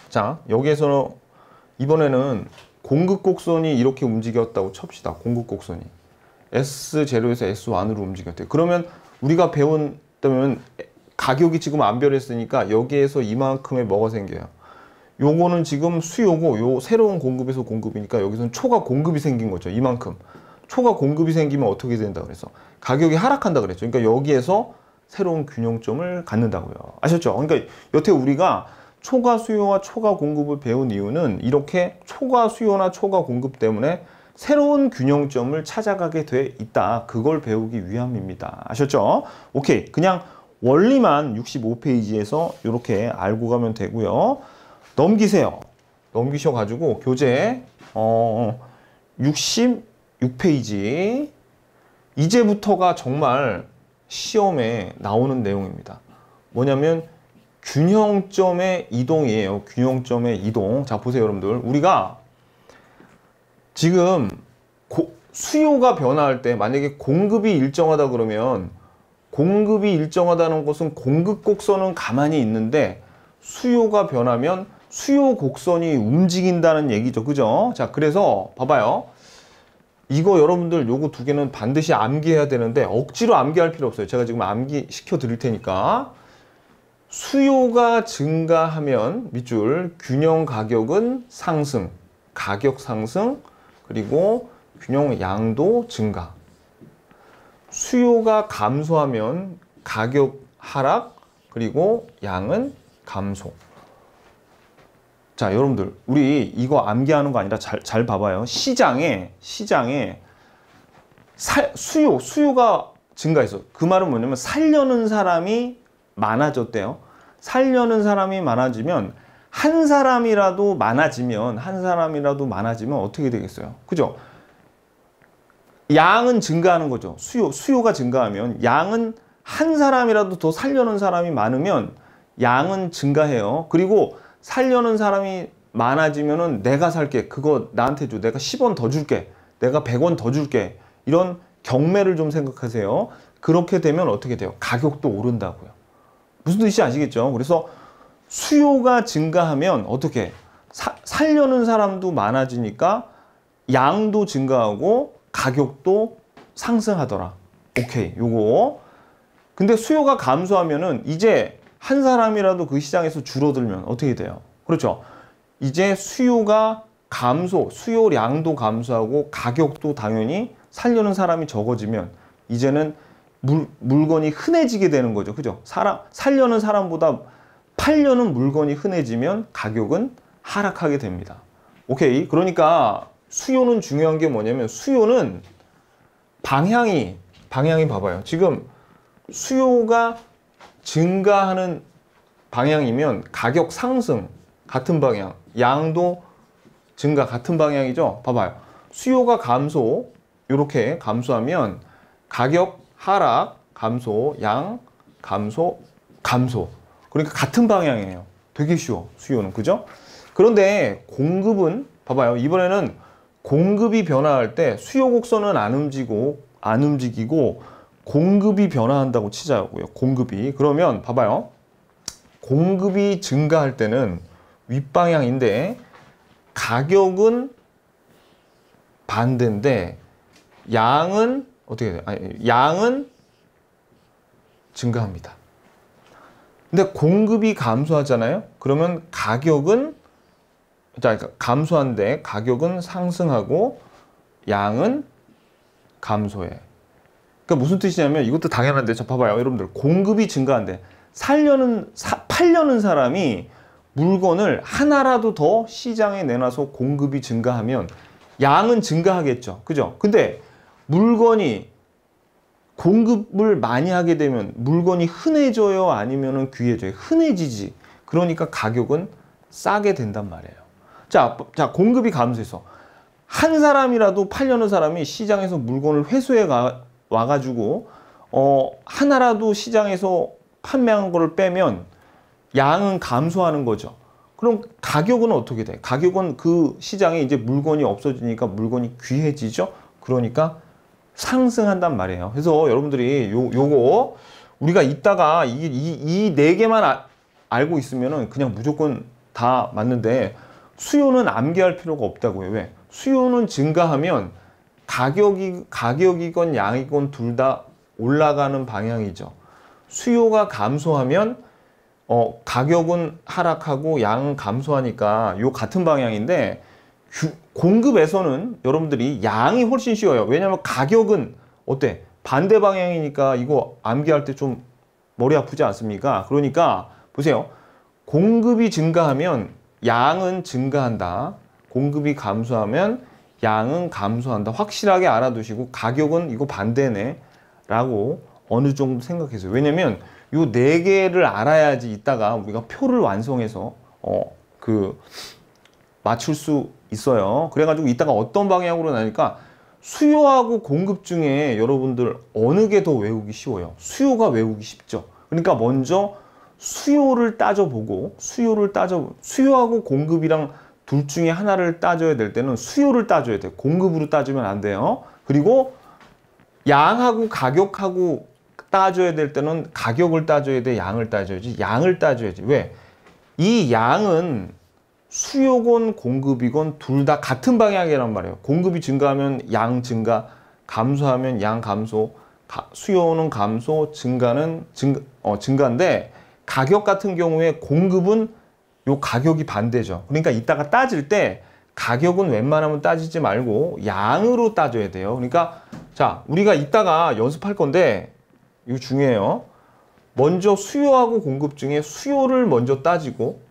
A: 자, 여기에서는 이번에는 공급 곡선이 이렇게 움직였다고 칩시다. 공급 곡선이 S0에서 S1으로 움직였대요. 그러면 우리가 배웠다면 가격이 지금 안 변했으니까 여기에서 이만큼의 뭐가 생겨요? 요거는 지금 수요고, 요 새로운 공급에서 공급이니까 여기서는 초과 공급이 생긴 거죠. 이만큼. 초과 공급이 생기면 어떻게 된다 그래서 가격이 하락한다 그랬죠. 그러니까 여기에서 새로운 균형점을 갖는다고요. 아셨죠? 그러니까 여태 우리가 초과 수요와 초과 공급을 배운 이유는 이렇게 초과 수요나 초과 공급 때문에 새로운 균형점을 찾아가게 돼 있다. 그걸 배우기 위함입니다. 아셨죠? 오케이. 그냥 원리만 65페이지에서 이렇게 알고 가면 되고요. 넘기세요. 넘기셔가지고 교재 66페이지. 이제부터가 정말 시험에 나오는 내용입니다. 뭐냐면 균형점의 이동이에요. 균형점의 이동. 자, 보세요, 여러분들. 우리가 지금 수요가 변화할 때 만약에 공급이 일정하다 그러면, 공급이 일정하다는 것은 공급 곡선은 가만히 있는데 수요가 변하면 수요 곡선이 움직인다는 얘기죠. 그죠? 자, 그래서 봐봐요. 이거 여러분들 요거 두 개는 반드시 암기해야 되는데 억지로 암기할 필요 없어요. 제가 지금 암기시켜 드릴 테니까. 수요가 증가하면 밑줄 균형 가격은 상승, 가격 상승, 그리고 균형 양도 증가. 수요가 감소하면 가격 하락, 그리고 양은 감소. 자, 여러분들 우리 이거 암기하는 거 아니라 잘 봐봐요. 시장에 수요가 증가했어. 그 말은 뭐냐면 살려는 사람이 많아졌대요. 살려는 사람이 많아지면 한 사람이라도 많아지면 어떻게 되겠어요? 그죠? 양은 증가하는 거죠. 수요가 증가하면 양은 한 사람이라도 더 살려는 사람이 많으면 양은 증가해요. 그리고 살려는 사람이 많아지면은 내가 살게. 그거 나한테 줘. 내가 10원 더 줄게. 내가 100원 더 줄게. 이런 경매를 좀 생각하세요. 그렇게 되면 어떻게 돼요? 가격도 오른다고요. 무슨 뜻인지 아시겠죠? 그래서 수요가 증가하면 어떻게? 살려는 사람도 많아지니까 양도 증가하고 가격도 상승하더라. 오케이, 요거. 근데 수요가 감소하면은 이제 한 사람이라도 그 시장에서 줄어들면 어떻게 돼요? 그렇죠. 이제 수요가 수요량도 감소하고 가격도 당연히 살려는 사람이 적어지면 이제는 물건이 흔해지게 되는 거죠. 그죠? 살려는 사람보다 팔려는 물건이 흔해지면 가격은 하락하게 됩니다. 오케이. 그러니까 수요는 중요한 게 뭐냐면 수요는 방향이 봐봐요. 지금 수요가 증가하는 방향이면 가격 상승 같은 방향, 양도 증가 같은 방향이죠. 봐봐요. 수요가 감소, 이렇게 감소하면 가격 하락, 감소, 양, 감소, 감소. 그러니까 같은 방향이에요. 되게 쉬워, 수요는. 그죠? 그런데 공급은, 봐봐요. 이번에는 공급이 변화할 때 수요 곡선은 안 움직이고 공급이 변화한다고 치자고요. 공급이. 그러면 봐봐요. 공급이 증가할 때는 윗방향인데 가격은 반대인데 양은 어떻게 돼요? 양은 증가합니다. 근데 공급이 감소하잖아요. 그러면 가격은 감소한데 가격은 상승하고 양은 감소해. 그러니까 무슨 뜻이냐면 이것도 당연한데 자 봐봐요. 여러분들 공급이 증가한데 팔려는 사람이 물건을 하나라도 더 시장에 내놔서 공급이 증가하면 양은 증가하겠죠. 그죠? 근데 물건이 공급을 많이 하게 되면 물건이 흔해져요? 아니면 귀해져요? 흔해지지. 그러니까 가격은 싸게 된단 말이에요. 자, 공급이 감소해서 한 사람이라도 팔려는 사람이 시장에서 물건을 회수해 와가지고 하나라도 시장에서 판매한 거를 빼면 양은 감소하는 거죠. 그럼 가격은 어떻게 돼? 가격은 그 시장에 이제 물건이 없어지니까 물건이 귀해지죠. 그러니까 상승한단 말이에요. 그래서 여러분들이 요거 우리가 이따가 이 네 개만 알고 있으면은 그냥 무조건 다 맞는데 수요는 암기할 필요가 없다고요. 왜? 수요는 증가하면 가격이건 양이건 둘 다 올라가는 방향이죠. 수요가 감소하면 가격은 하락하고 양은 감소하니까 요 같은 방향인데 공급에서는 여러분들이 양이 훨씬 쉬워요. 왜냐하면 가격은 어때? 반대 방향이니까 이거 암기할 때 좀 머리 아프지 않습니까? 그러니까 보세요. 공급이 증가하면 양은 증가한다. 공급이 감소하면 양은 감소한다. 확실하게 알아두시고 가격은 이거 반대네 라고 어느 정도 생각해서요. 왜냐면 요 네 개를 알아야지 이따가 우리가 표를 완성해서 맞출 수 있어요. 그래가지고 이따가 어떤 방향으로 나니까 수요하고 공급 중에 여러분들 어느 게 더 외우기 쉬워요? 수요가 외우기 쉽죠. 그러니까 먼저 수요를 따져보고 수요하고 공급이랑 둘 중에 하나를 따져야 될 때는 수요를 따져야 돼요. 공급으로 따지면 안 돼요. 그리고 양하고 가격하고 따져야 될 때는 가격을 따져야 돼, 양을 따져야지. 양을 따져야지. 왜? 이 양은 수요건 공급이건 둘 다 같은 방향이란 말이에요. 공급이 증가하면 양 증가, 감소하면 양 감소, 수요는 감소, 증가는 증가인데 가격 같은 경우에 공급은 요 가격이 반대죠. 그러니까 이따가 따질 때 가격은 웬만하면 따지지 말고 양으로 따져야 돼요. 그러니까 자, 우리가 이따가 연습할 건데 이거 중요해요. 먼저 수요하고 공급 중에 수요를 먼저 따지고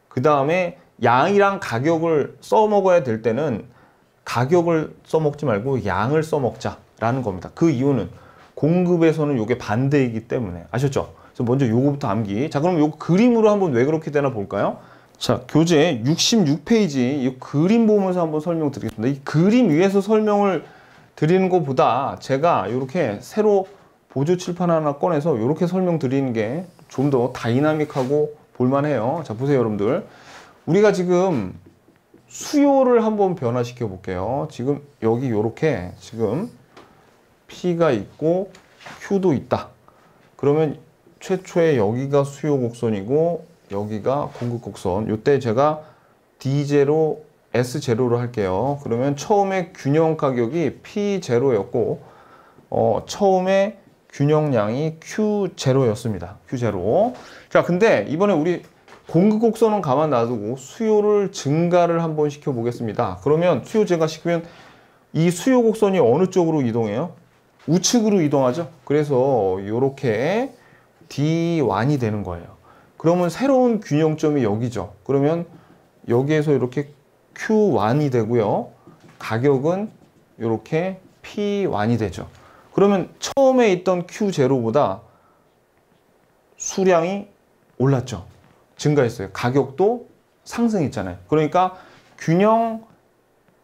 A: 그 다음에 양이랑 가격을 써먹어야 될 때는 가격을 써먹지 말고 양을 써먹자라는 겁니다. 그 이유는 공급에서는 이게 반대이기 때문에. 아셨죠? 그래서 먼저 요거부터 암기. 자, 그럼 요거 그림으로 한번 왜 그렇게 되나 볼까요? 자, 교재 66페이지 이 그림 보면서 한번 설명드리겠습니다. 이 그림 위에서 설명을 드리는 것보다 제가 이렇게 새로 보조 칠판 하나 꺼내서 이렇게 설명드리는 게 좀 더 다이나믹하고 볼만해요. 자, 보세요, 여러분들. 우리가 지금 수요를 한번 변화시켜 볼게요. 지금 여기 이렇게 지금 P가 있고 Q도 있다. 그러면 최초에 여기가 수요 곡선이고 여기가 공급 곡선. 이때 제가 D0, S0로 할게요. 그러면 처음에 균형 가격이 P0였고 처음에 균형량이 Q0였습니다. Q0. 자, 근데 이번에 우리 공급 곡선은 가만 놔두고 수요를 증가를 한번 시켜 보겠습니다. 그러면 수요 증가시키면 이 수요 곡선이 어느 쪽으로 이동해요? 우측으로 이동하죠. 그래서 이렇게 D1이 되는 거예요. 그러면 새로운 균형점이 여기죠. 그러면 여기에서 이렇게 Q1이 되고요. 가격은 이렇게 P1이 되죠. 그러면 처음에 있던 Q0보다 수량이 올랐죠. 증가했어요. 가격도 상승했잖아요. 그러니까 균형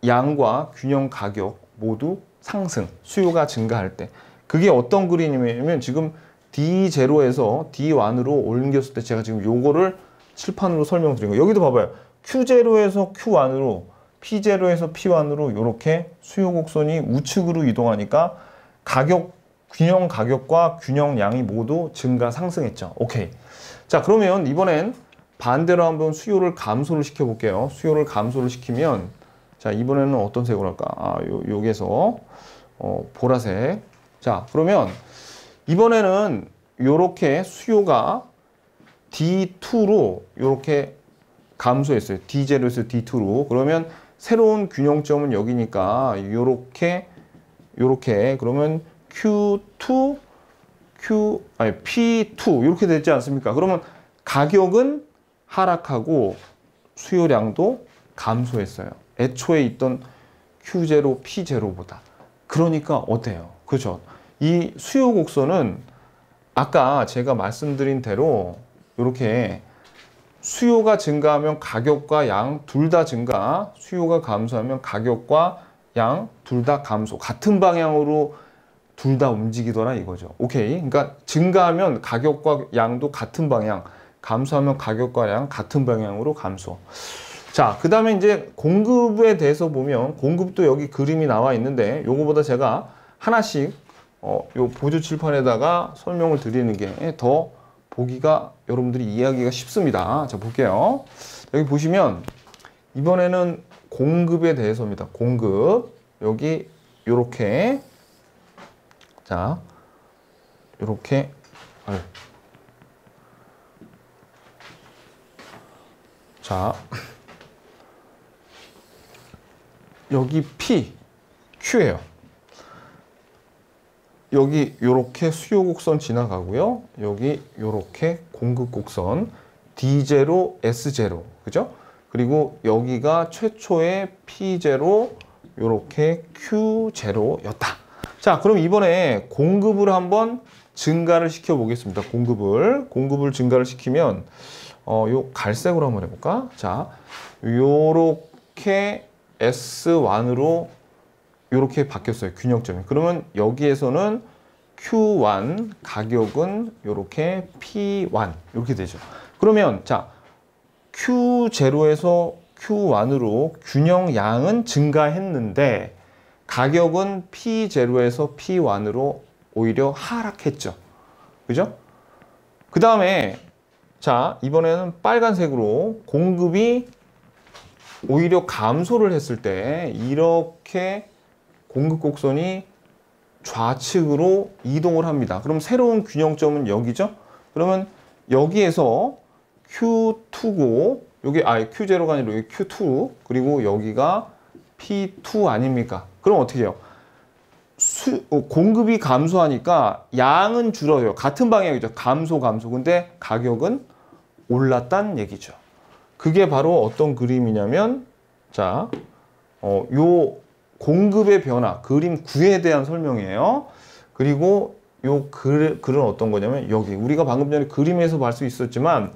A: 양과 균형 가격 모두 상승, 수요가 증가할 때. 그게 어떤 그림이냐면 지금 D0에서 D1으로 옮겼을 때 제가 지금 요거를 칠판으로 설명드린 거예요. 여기도 봐봐요. Q0에서 Q1으로, P0에서 P1으로 이렇게 수요 곡선이 우측으로 이동하니까 가격, 균형 가격과 균형 양이 모두 증가 상승했죠. 오케이. 자, 그러면 이번엔 반대로 한번 수요를 감소를 시켜 볼게요. 수요를 감소를 시키면 자, 이번에는 어떤 색으로 할까? 아, 여기에서 보라색. 자, 그러면 이번에는 요렇게 수요가 D2로 요렇게 감소했어요. D0에서 D2로. 그러면 새로운 균형점은 여기니까 요렇게 그러면 Q2 P2 이렇게 되지 않습니까? 그러면 가격은 하락하고 수요량도 감소했어요. 애초에 있던 Q0, P0보다. 그러니까 어때요? 그죠? 이 수요 곡선은 아까 제가 말씀드린 대로 이렇게 수요가 증가하면 가격과 양 둘 다 증가, 수요가 감소하면 가격과 양 둘 다 감소. 같은 방향으로 둘 다 움직이더라 이거죠. 오케이. 그러니까 증가하면 가격과 양도 같은 방향, 감소하면 가격과 양 같은 방향으로 감소. 자, 그 다음에 이제 공급에 대해서 보면 공급도 여기 그림이 나와 있는데 요거보다 제가 하나씩 요 보조 칠판에다가 설명을 드리는 게 더 보기가 여러분들이 이해하기가 쉽습니다. 자, 볼게요. 여기 보시면 이번에는 공급에 대해서입니다. 공급. 여기 요렇게 자, 요렇게 자, 여기 P, Q예요. 여기 요렇게 수요 곡선 지나가고요. 여기 요렇게 공급 곡선 D0, S0. 그죠? 그리고 여기가 최초의 P0, 요렇게 Q0였다. 자, 그럼 이번에 공급을 한번 증가를 시켜 보겠습니다. 공급을 증가를 시키면 요 갈색으로 한번 해볼까? 자, 요렇게 S1으로 요렇게 바뀌었어요. 균형점이. 그러면 여기에서는 Q1 가격은 요렇게 P1 이렇게 되죠. 그러면 자, Q0에서 Q1으로 균형 양은 증가했는데 가격은 P0에서 P1으로 오히려 하락했죠. 그죠? 그 다음에 자, 이번에는 빨간색으로 공급이 오히려 감소를 했을 때 이렇게 공급 곡선이 좌측으로 이동을 합니다. 그럼 새로운 균형점은 여기죠? 그러면 여기에서 Q2고 여기 Q0가 아니라 여기 Q2 그리고 여기가 P2 아닙니까? 그럼 어떻게 해요? 공급이 감소하니까 양은 줄어요. 같은 방향이죠. 감소. 근데 가격은 올랐다는 얘기죠. 그게 바로 어떤 그림이냐면 자, 요 공급의 변화, 그림 9에 대한 설명이에요. 그리고 요 글은 어떤 거냐면 여기 우리가 방금 전에 그림에서 볼 수 있었지만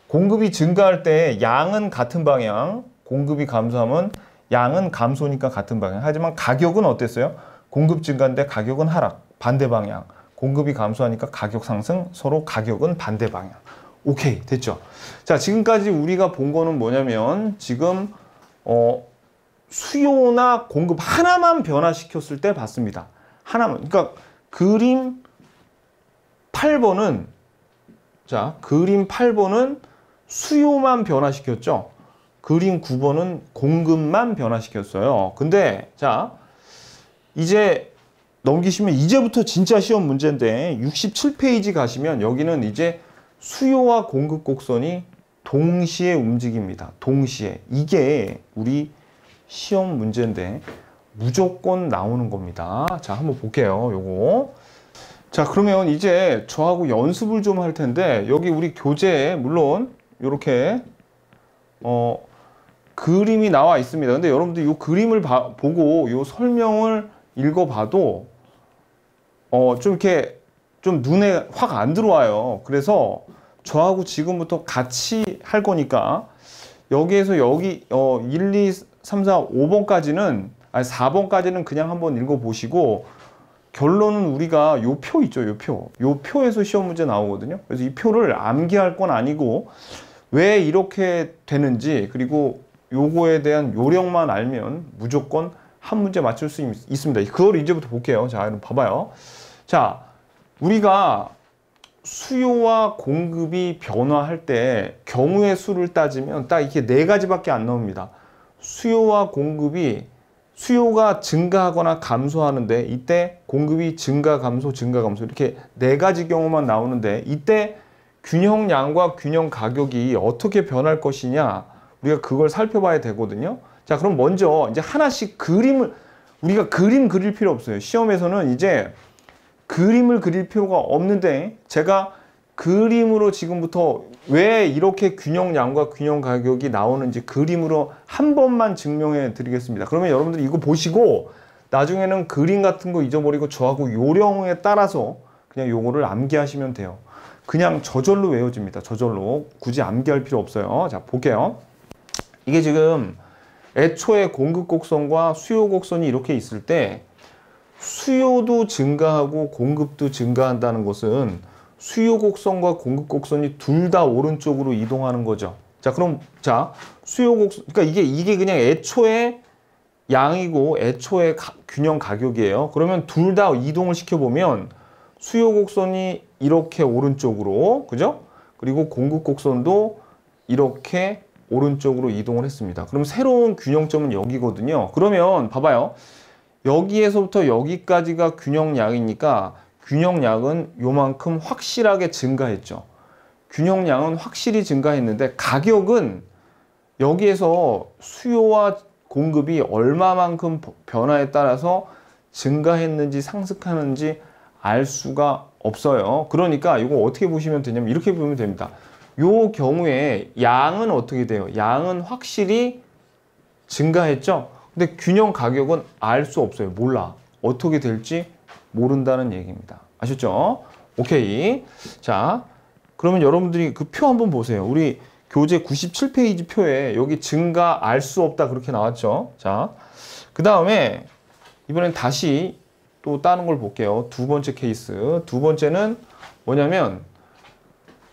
A: 공급이 증가할 때 양은 같은 방향, 공급이 감소하면 양은 감소니까 같은 방향. 하지만 가격은 어땠어요? 공급 증가인데 가격은 하락, 반대 방향. 공급이 감소하니까 가격 상승, 서로 가격은 반대 방향. 오케이, 됐죠? 자, 지금까지 우리가 본 거는 뭐냐면 지금 수요나 공급 하나만 변화시켰을 때 봤습니다. 하나만. 그러니까 그림 8번은 자, 그림 8번은 수요만 변화시켰죠. 그림 9번은 공급만 변화시켰어요. 근데 자, 이제 넘기시면 이제부터 진짜 시험 문제인데 67페이지 가시면 여기는 이제 수요와 공급 곡선이 동시에 움직입니다. 동시에. 이게 우리 시험 문제인데 무조건 나오는 겁니다. 자, 한번 볼게요. 요거. 자, 그러면 이제 저하고 연습을 좀 할 텐데 여기 우리 교재에 물론 이렇게 그림이 나와 있습니다. 근데 여러분들 이 그림을 보고 이 설명을 읽어봐도 좀 이렇게 좀 눈에 확 안 들어와요. 그래서 저하고 지금부터 같이 할 거니까 여기에서 여기 1, 2, 3, 4, 5번까지는 아니 4번까지는 그냥 한번 읽어보시고 결론은 우리가 요 표 있죠. 요 표. 요 표에서 시험 문제 나오거든요. 그래서 이 표를 암기할 건 아니고 왜 이렇게 되는지 그리고 요거에 대한 요령만 알면 무조건 한 문제 맞출 수 있습니다. 그걸 이제부터 볼게요. 자, 여러분 봐봐요. 자, 우리가 수요와 공급이 변화할 때 경우의 수를 따지면 딱 이렇게 네 가지밖에 안 나옵니다. 수요와 공급이 수요가 증가하거나 감소하는데 이때 공급이 증가, 감소, 증가, 감소 이렇게 네 가지 경우만 나오는데 이때 균형량과 균형 가격이 어떻게 변할 것이냐 우리가 그걸 살펴봐야 되거든요. 자, 그럼 먼저 이제 하나씩 우리가 그림 그릴 필요 없어요. 시험에서는 이제 그림을 그릴 필요가 없는데 제가 그림으로 지금부터 왜 이렇게 균형량과 균형 가격이 나오는지 그림으로 한 번만 증명해 드리겠습니다. 그러면 여러분들이 이거 보시고 나중에는 그림 같은 거 잊어버리고 저하고 요령에 따라서 그냥 요거를 암기하시면 돼요. 그냥 저절로 외워집니다. 저절로. 굳이 암기할 필요 없어요. 자, 볼게요. 이게 지금 애초에 공급 곡선과 수요 곡선이 이렇게 있을 때 수요도 증가하고 공급도 증가한다는 것은 수요 곡선과 공급 곡선이 둘 다 오른쪽으로 이동하는 거죠. 자, 그럼 수요 곡선 그러니까 이게 그냥 애초에 양이고 애초에 균형 가격이에요. 그러면 둘 다 이동을 시켜 보면 수요 곡선이 이렇게 오른쪽으로, 그죠? 그리고 공급 곡선도 이렇게 오른쪽으로 이동을 했습니다. 그럼 새로운 균형점은 여기거든요. 그러면 봐봐요. 여기에서부터 여기까지가 균형량이니까 균형량은 요만큼 확실하게 증가했죠. 균형량은 확실히 증가했는데 가격은 여기에서 수요와 공급이 얼마만큼 변화에 따라서 증가했는지 상승하는지 알 수가 없어요. 그러니까 이거 어떻게 보시면 되냐면 이렇게 보면 됩니다. 요 경우에 양은 어떻게 돼요? 양은 확실히 증가했죠. 근데 균형 가격은 알 수 없어요. 몰라. 어떻게 될지 모른다는 얘기입니다. 아셨죠? 오케이. 자, 그러면 여러분들이 그 표 한번 보세요. 우리 교재 97페이지 표에 여기 증가 알 수 없다 그렇게 나왔죠. 자, 그 다음에 이번엔 다시 또 다른 걸 볼게요. 두 번째 케이스. 두 번째는 뭐냐면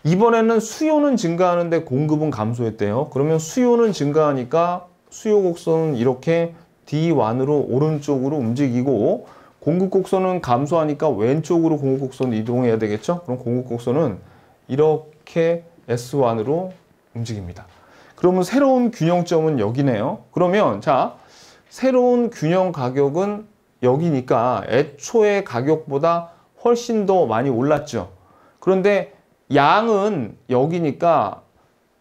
A: 이번에는 수요는 증가하는데 공급은 감소했대요. 그러면 수요는 증가하니까 수요 곡선은 이렇게 D1으로 오른쪽으로 움직이고 공급 곡선은 감소하니까 왼쪽으로 공급 곡선 이동해야 되겠죠? 그럼 공급 곡선은 이렇게 S1으로 움직입니다. 그러면 새로운 균형점은 여기네요. 그러면 자, 새로운 균형 가격은 여기니까 애초의 가격보다 훨씬 더 많이 올랐죠. 그런데 양은 여기니까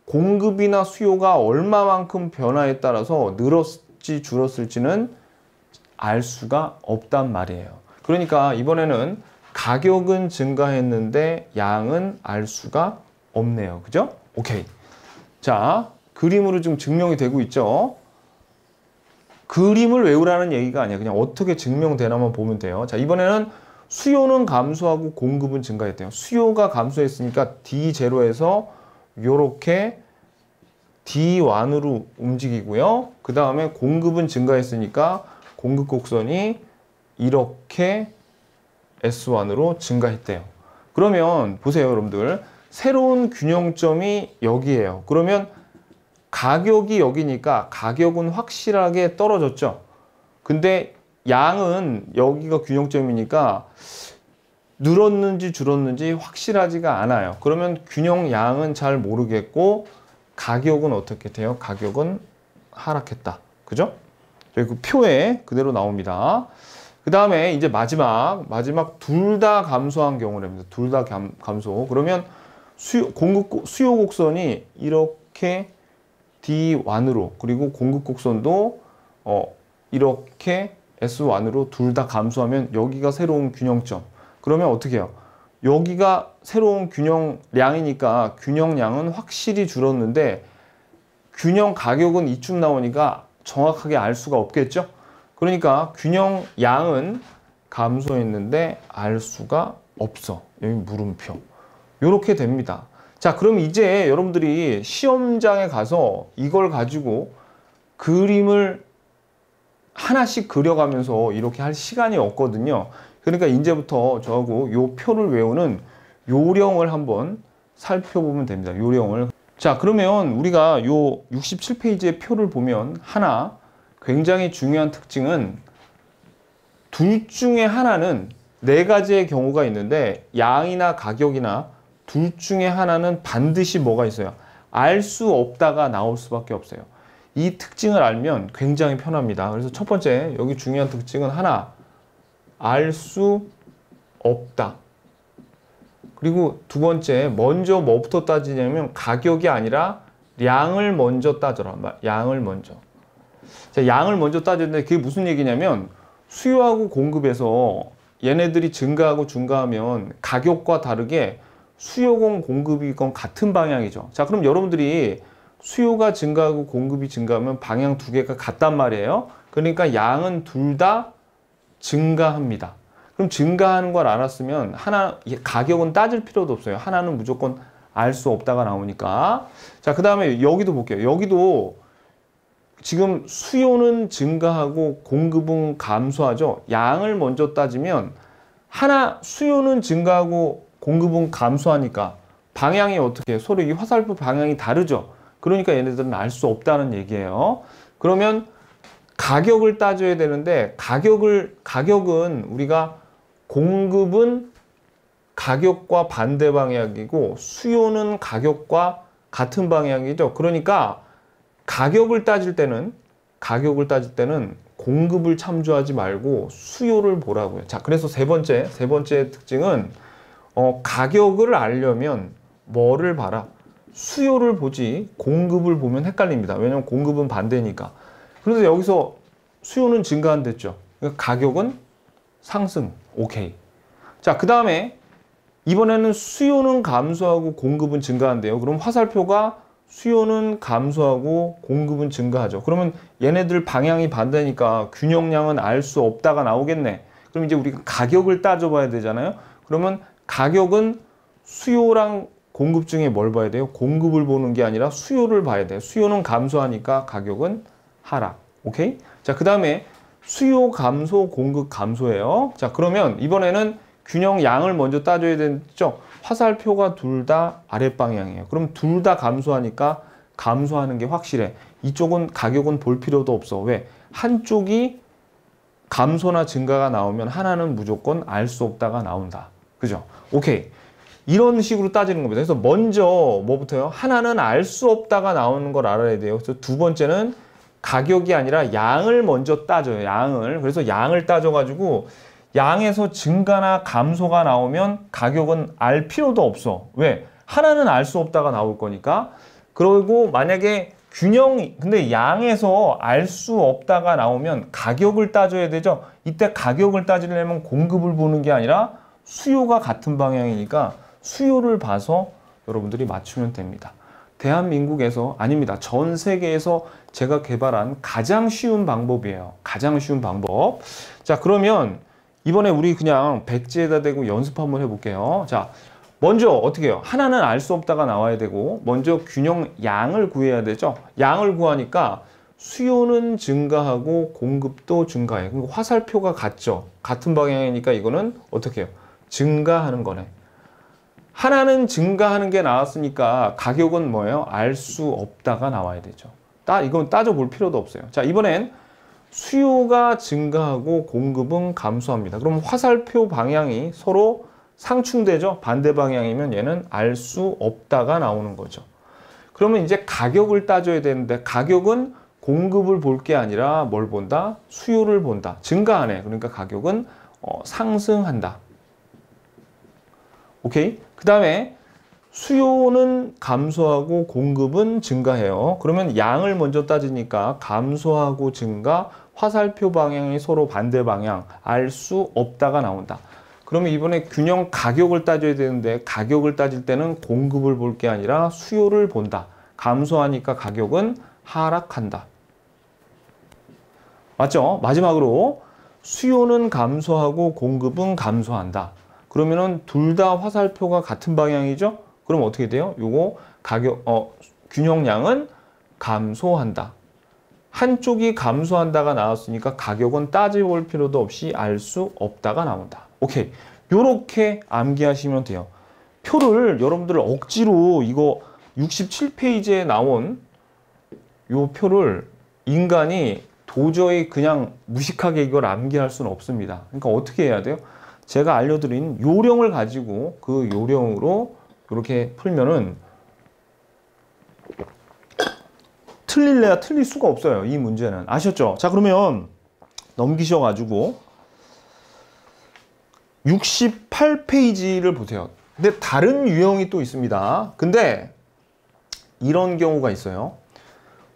A: 공급이나 수요가 얼마만큼 변화에 따라서 늘었을지 줄었을지는 알 수가 없단 말이에요. 그러니까 이번에는 가격은 증가했는데 양은 알 수가 없네요. 그죠? 오케이. 자, 그림으로 좀 증명이 되고 있죠. 그림을 외우라는 얘기가 아니야. 그냥 어떻게 증명되나만 보면 돼요. 자, 이번에는 수요는 감소하고 공급은 증가했대요. 수요가 감소했으니까 D0에서 요렇게 D1으로 움직이고요. 그 다음에 공급은 증가했으니까 공급 곡선이 이렇게 S1으로 증가했대요. 그러면 보세요, 여러분들. 새로운 균형점이 여기에요. 그러면 가격이 여기니까 가격은 확실하게 떨어졌죠. 근데 양은 여기가 균형점이니까 늘었는지 줄었는지 확실하지가 않아요. 그러면 균형량은 잘 모르겠고 가격은 어떻게 돼요? 가격은 하락했다. 그죠? 저희 그 표에 그대로 나옵니다. 그 다음에 이제 마지막 둘 다 감소한 경우랍니다. 둘 다 감소. 그러면 수요 곡선이 이렇게 D1으로 그리고 공급 곡선도 이렇게 S1으로 둘 다 감소하면 여기가 새로운 균형점. 그러면 어떻게 해요? 여기가 새로운 균형량이니까 균형량은 확실히 줄었는데 균형 가격은 이쯤 나오니까 정확하게 알 수가 없겠죠? 그러니까 균형량은 감소했는데 알 수가 없어. 여기 물음표. 이렇게 됩니다. 자, 그럼 이제 여러분들이 시험장에 가서 이걸 가지고 그림을 하나씩 그려가면서 이렇게 할 시간이 없거든요. 그러니까 이제부터 저하고 요 표를 외우는 요령을 한번 살펴보면 됩니다. 요령을. 자, 그러면 우리가 요 67페이지의 표를 보면 하나 굉장히 중요한 특징은 둘 중에 하나는 네 가지의 경우가 있는데 양이나 가격이나 둘 중에 하나는 반드시 뭐가 있어요? 알 수 없다가 나올 수밖에 없어요. 이 특징을 알면 굉장히 편합니다. 그래서 첫 번째 여기 중요한 특징은 하나, 알 수 없다. 그리고 두 번째, 먼저 뭐부터 따지냐면 가격이 아니라 양을 먼저 따져라. 양을 먼저. 자, 양을 먼저 따지는데 그게 무슨 얘기냐면 수요하고 공급에서 얘네들이 증가하고 중가하면 가격과 다르게 수요건 공급이건 같은 방향이죠. 자, 그럼 여러분들이 수요가 증가하고 공급이 증가하면 방향 두 개가 같단 말이에요. 그러니까 양은 둘 다 증가합니다. 그럼 증가하는 걸 알았으면 하나 가격은 따질 필요도 없어요. 하나는 무조건 알 수 없다가 나오니까. 자, 그 다음에 여기도 볼게요. 여기도 지금 수요는 증가하고 공급은 감소하죠. 양을 먼저 따지면 수요는 증가하고 공급은 감소하니까 방향이 어떻게 해요? 서로 이 화살표 방향이 다르죠. 그러니까 얘네들은 알 수 없다는 얘기예요. 그러면 가격을 따져야 되는데 가격은 우리가 공급은 가격과 반대 방향이고 수요는 가격과 같은 방향이죠. 그러니까 가격을 따질 때는 공급을 참조하지 말고 수요를 보라고요. 자, 그래서 세 번째 특징은 가격을 알려면 뭐를 봐라? 수요를 보지 공급을 보면 헷갈립니다. 왜냐하면 공급은 반대니까. 그래서 여기서 수요는 증가한댔죠. 그러니까 가격은 상승. 오케이. 자, 그 다음에 이번에는 수요는 감소하고 공급은 증가한대요. 그럼 화살표가 수요는 감소하고 공급은 증가하죠. 그러면 얘네들 방향이 반대니까 균형량은 알 수 없다가 나오겠네. 그럼 이제 우리가 가격을 따져봐야 되잖아요. 그러면 가격은 수요랑 공급 중에 뭘 봐야 돼요? 공급을 보는 게 아니라 수요를 봐야 돼요. 수요는 감소하니까 가격은 하락. 오케이? 자, 그 다음에 수요 감소, 공급 감소예요. 자, 그러면 이번에는 균형 양을 먼저 따져야 되죠. 화살표가 둘 다 아랫방향이에요. 그럼 둘 다 감소하니까 감소하는 게 확실해. 이쪽은 가격은 볼 필요도 없어. 왜? 한쪽이 감소나 증가가 나오면 하나는 무조건 알 수 없다가 나온다. 그죠? 오케이. 이런 식으로 따지는 겁니다. 그래서 먼저 뭐부터요? 하나는 알 수 없다가 나오는 걸 알아야 돼요. 그래서 두 번째는 가격이 아니라 양을 먼저 따져요. 양을. 그래서 양을 따져가지고 양에서 증가나 감소가 나오면 가격은 알 필요도 없어. 왜? 하나는 알 수 없다가 나올 거니까. 그리고 만약에 근데 양에서 알 수 없다가 나오면 가격을 따져야 되죠. 이때 가격을 따지려면 공급을 보는 게 아니라 수요가 같은 방향이니까 수요를 봐서 여러분들이 맞추면 됩니다. 대한민국에서 아닙니다. 전 세계에서 제가 개발한 가장 쉬운 방법이에요. 가장 쉬운 방법. 자, 그러면 이번에 우리 그냥 백지에다 대고 연습 한번 해볼게요. 자, 먼저 어떻게 해요? 하나는 알 수 없다가 나와야 되고 먼저 균형 양을 구해야 되죠. 양을 구하니까 수요는 증가하고 공급도 증가해요. 그러니까 화살표가 같죠. 같은 방향이니까 이거는 어떻게 해요? 증가하는 거네. 하나는 증가하는 게 나왔으니까 가격은 뭐예요? 알 수 없다가 나와야 되죠. 이건 따져볼 필요도 없어요. 자, 이번엔 수요가 증가하고 공급은 감소합니다. 그럼 화살표 방향이 서로 상충되죠. 반대 방향이면 얘는 알 수 없다가 나오는 거죠. 그러면 이제 가격을 따져야 되는데 가격은 공급을 볼 게 아니라 뭘 본다? 수요를 본다. 증가하네. 그러니까 가격은 상승한다. 오케이? 그 다음에 수요는 감소하고 공급은 증가해요. 그러면 양을 먼저 따지니까 감소하고 증가, 화살표 방향이 서로 반대 방향, 알 수 없다가 나온다. 그러면 이번에 균형 가격을 따져야 되는데 가격을 따질 때는 공급을 볼 게 아니라 수요를 본다. 감소하니까 가격은 하락한다. 맞죠? 마지막으로 수요는 감소하고 공급은 감소한다. 그러면은 둘 다 화살표가 같은 방향이죠? 그럼 어떻게 돼요? 요거 가격 균형량은 감소한다. 한쪽이 감소한다가 나왔으니까 가격은 따져볼 필요도 없이 알 수 없다가 나온다. 오케이. 요렇게 암기하시면 돼요. 표를 여러분들 억지로 이거 67페이지에 나온 요 표를 인간이 도저히 그냥 무식하게 이걸 암기할 수는 없습니다. 그러니까 어떻게 해야 돼요? 제가 알려드린 요령을 가지고 그 요령으로 이렇게 풀면은 틀릴래야 틀릴 수가 없어요. 이 문제는. 아셨죠? 자, 그러면 넘기셔가지고 68페이지를 보세요. 근데 다른 유형이 또 있습니다. 근데 이런 경우가 있어요.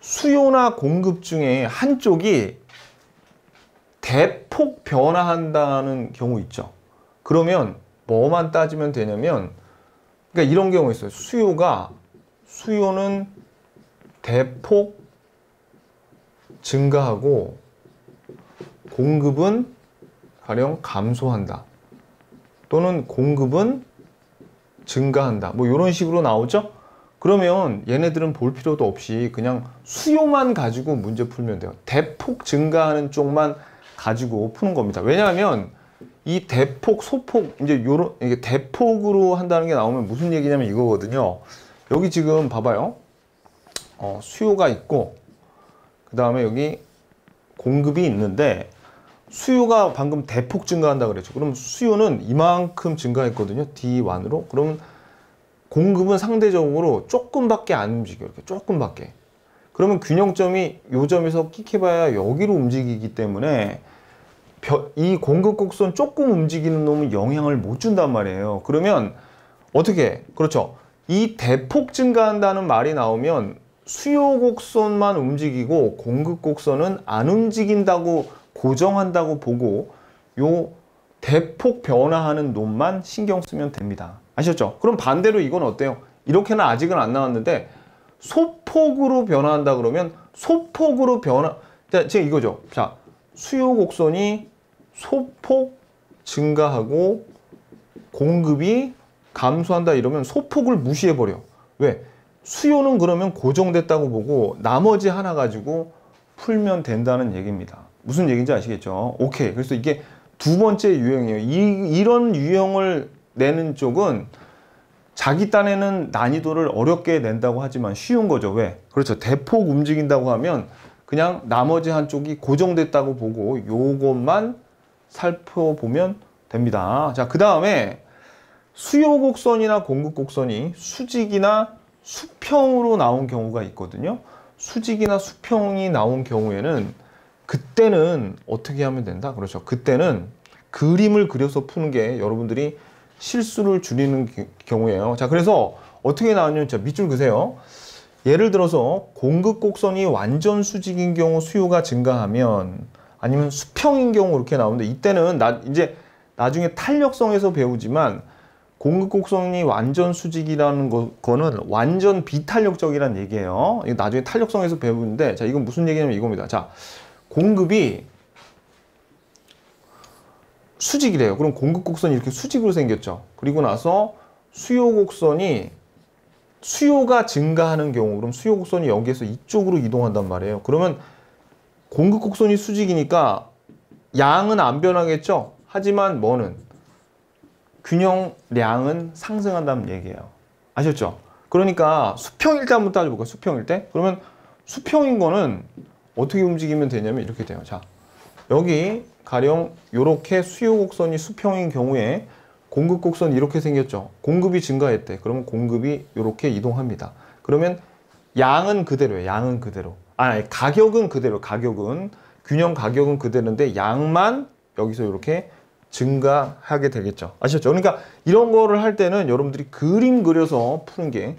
A: 수요나 공급 중에 한쪽이 대폭 변화한다는 경우 있죠. 그러면 뭐만 따지면 되냐면, 그러니까 이런 경우가 있어요. 수요는 대폭 증가하고 공급은 가령 감소한다. 또는 공급은 증가한다. 뭐 이런 식으로 나오죠? 그러면 얘네들은 볼 필요도 없이 그냥 수요만 가지고 문제 풀면 돼요. 대폭 증가하는 쪽만 가지고 푸는 겁니다. 왜냐하면 이 대폭, 소폭, 이제 요런, 이게 대폭으로 한다는 게 나오면 무슨 얘기냐면 이거거든요. 여기 지금 봐봐요. 수요가 있고, 그 다음에 여기 공급이 있는데, 수요가 방금 대폭 증가한다 그랬죠. 그럼 수요는 이만큼 증가했거든요. D1으로. 그러면 공급은 상대적으로 조금밖에 안 움직여요. 이렇게 조금밖에. 그러면 균형점이 요 점에서 끽해봐야 여기로 움직이기 때문에 이 공급 곡선 조금 움직이는 놈은 영향을 못 준단 말이에요. 그러면 어떻게? 그렇죠. 이 대폭 증가한다는 말이 나오면 수요 곡선만 움직이고 공급 곡선은 안 움직인다고 고정한다고 보고 요 대폭 변화하는 놈만 신경 쓰면 됩니다. 아셨죠? 그럼 반대로 이건 어때요? 이렇게는 아직은 안 나왔는데 소폭으로 변화한다 그러면 소폭으로 변화, 지금 이거죠. 자, 수요 곡선이 소폭 증가하고 공급이 감소한다 이러면 소폭을 무시해버려. 왜? 수요는 그러면 고정됐다고 보고 나머지 하나 가지고 풀면 된다는 얘기입니다. 무슨 얘기인지 아시겠죠? 오케이. 그래서 이게 두 번째 유형이에요. 이런 유형을 내는 쪽은 자기 딴에는 난이도를 어렵게 낸다고 하지만 쉬운 거죠. 왜? 그렇죠. 대폭 움직인다고 하면 그냥 나머지 한쪽이 고정됐다고 보고 요것만 살펴보면 됩니다. 자, 그 다음에 수요 곡선이나 공급 곡선이 수직이나 수평으로 나온 경우가 있거든요. 수직이나 수평이 나온 경우에는 그때는 어떻게 하면 된다? 그렇죠. 그때는 그림을 그려서 푸는 게 여러분들이 실수를 줄이는 경우예요. 자, 그래서 어떻게 나왔냐면 자, 밑줄 그세요. 예를 들어서 공급 곡선이 완전 수직인 경우 수요가 증가하면 아니면 수평인 경우 이렇게 나오는데 이때는 이제 나중에 탄력성에서 배우지만 공급 곡선이 완전 수직이라는 거는 완전 비탄력적이라는 얘기예요. 이거 나중에 탄력성에서 배우는데 자, 이건 무슨 얘기냐면 이겁니다. 자, 공급이 수직이래요. 그럼 공급 곡선이 이렇게 수직으로 생겼죠. 그리고 나서 수요 곡선이 수요가 증가하는 경우 그럼 수요 곡선이 여기에서 이쪽으로 이동한단 말이에요. 그러면 공급 곡선이 수직이니까 양은 안 변하겠죠. 하지만 뭐는 균형량은 상승한다는 얘기예요. 아셨죠? 그러니까 수평일 때 한번 따져볼까요? 수평일 때? 그러면 수평인 거는 어떻게 움직이면 되냐면 이렇게 돼요. 자, 여기 가령 이렇게 수요 곡선이 수평인 경우에 공급 곡선이 이렇게 생겼죠. 공급이 증가했대. 그러면 공급이 이렇게 이동합니다. 그러면 양은 그대로예요. 양은 그대로. 아니, 가격은 그대로. 가격은 균형 가격은 그대로인데 양만 여기서 이렇게 증가하게 되겠죠. 아셨죠? 그러니까 이런 거를 할 때는 여러분들이 그림 그려서 푸는 게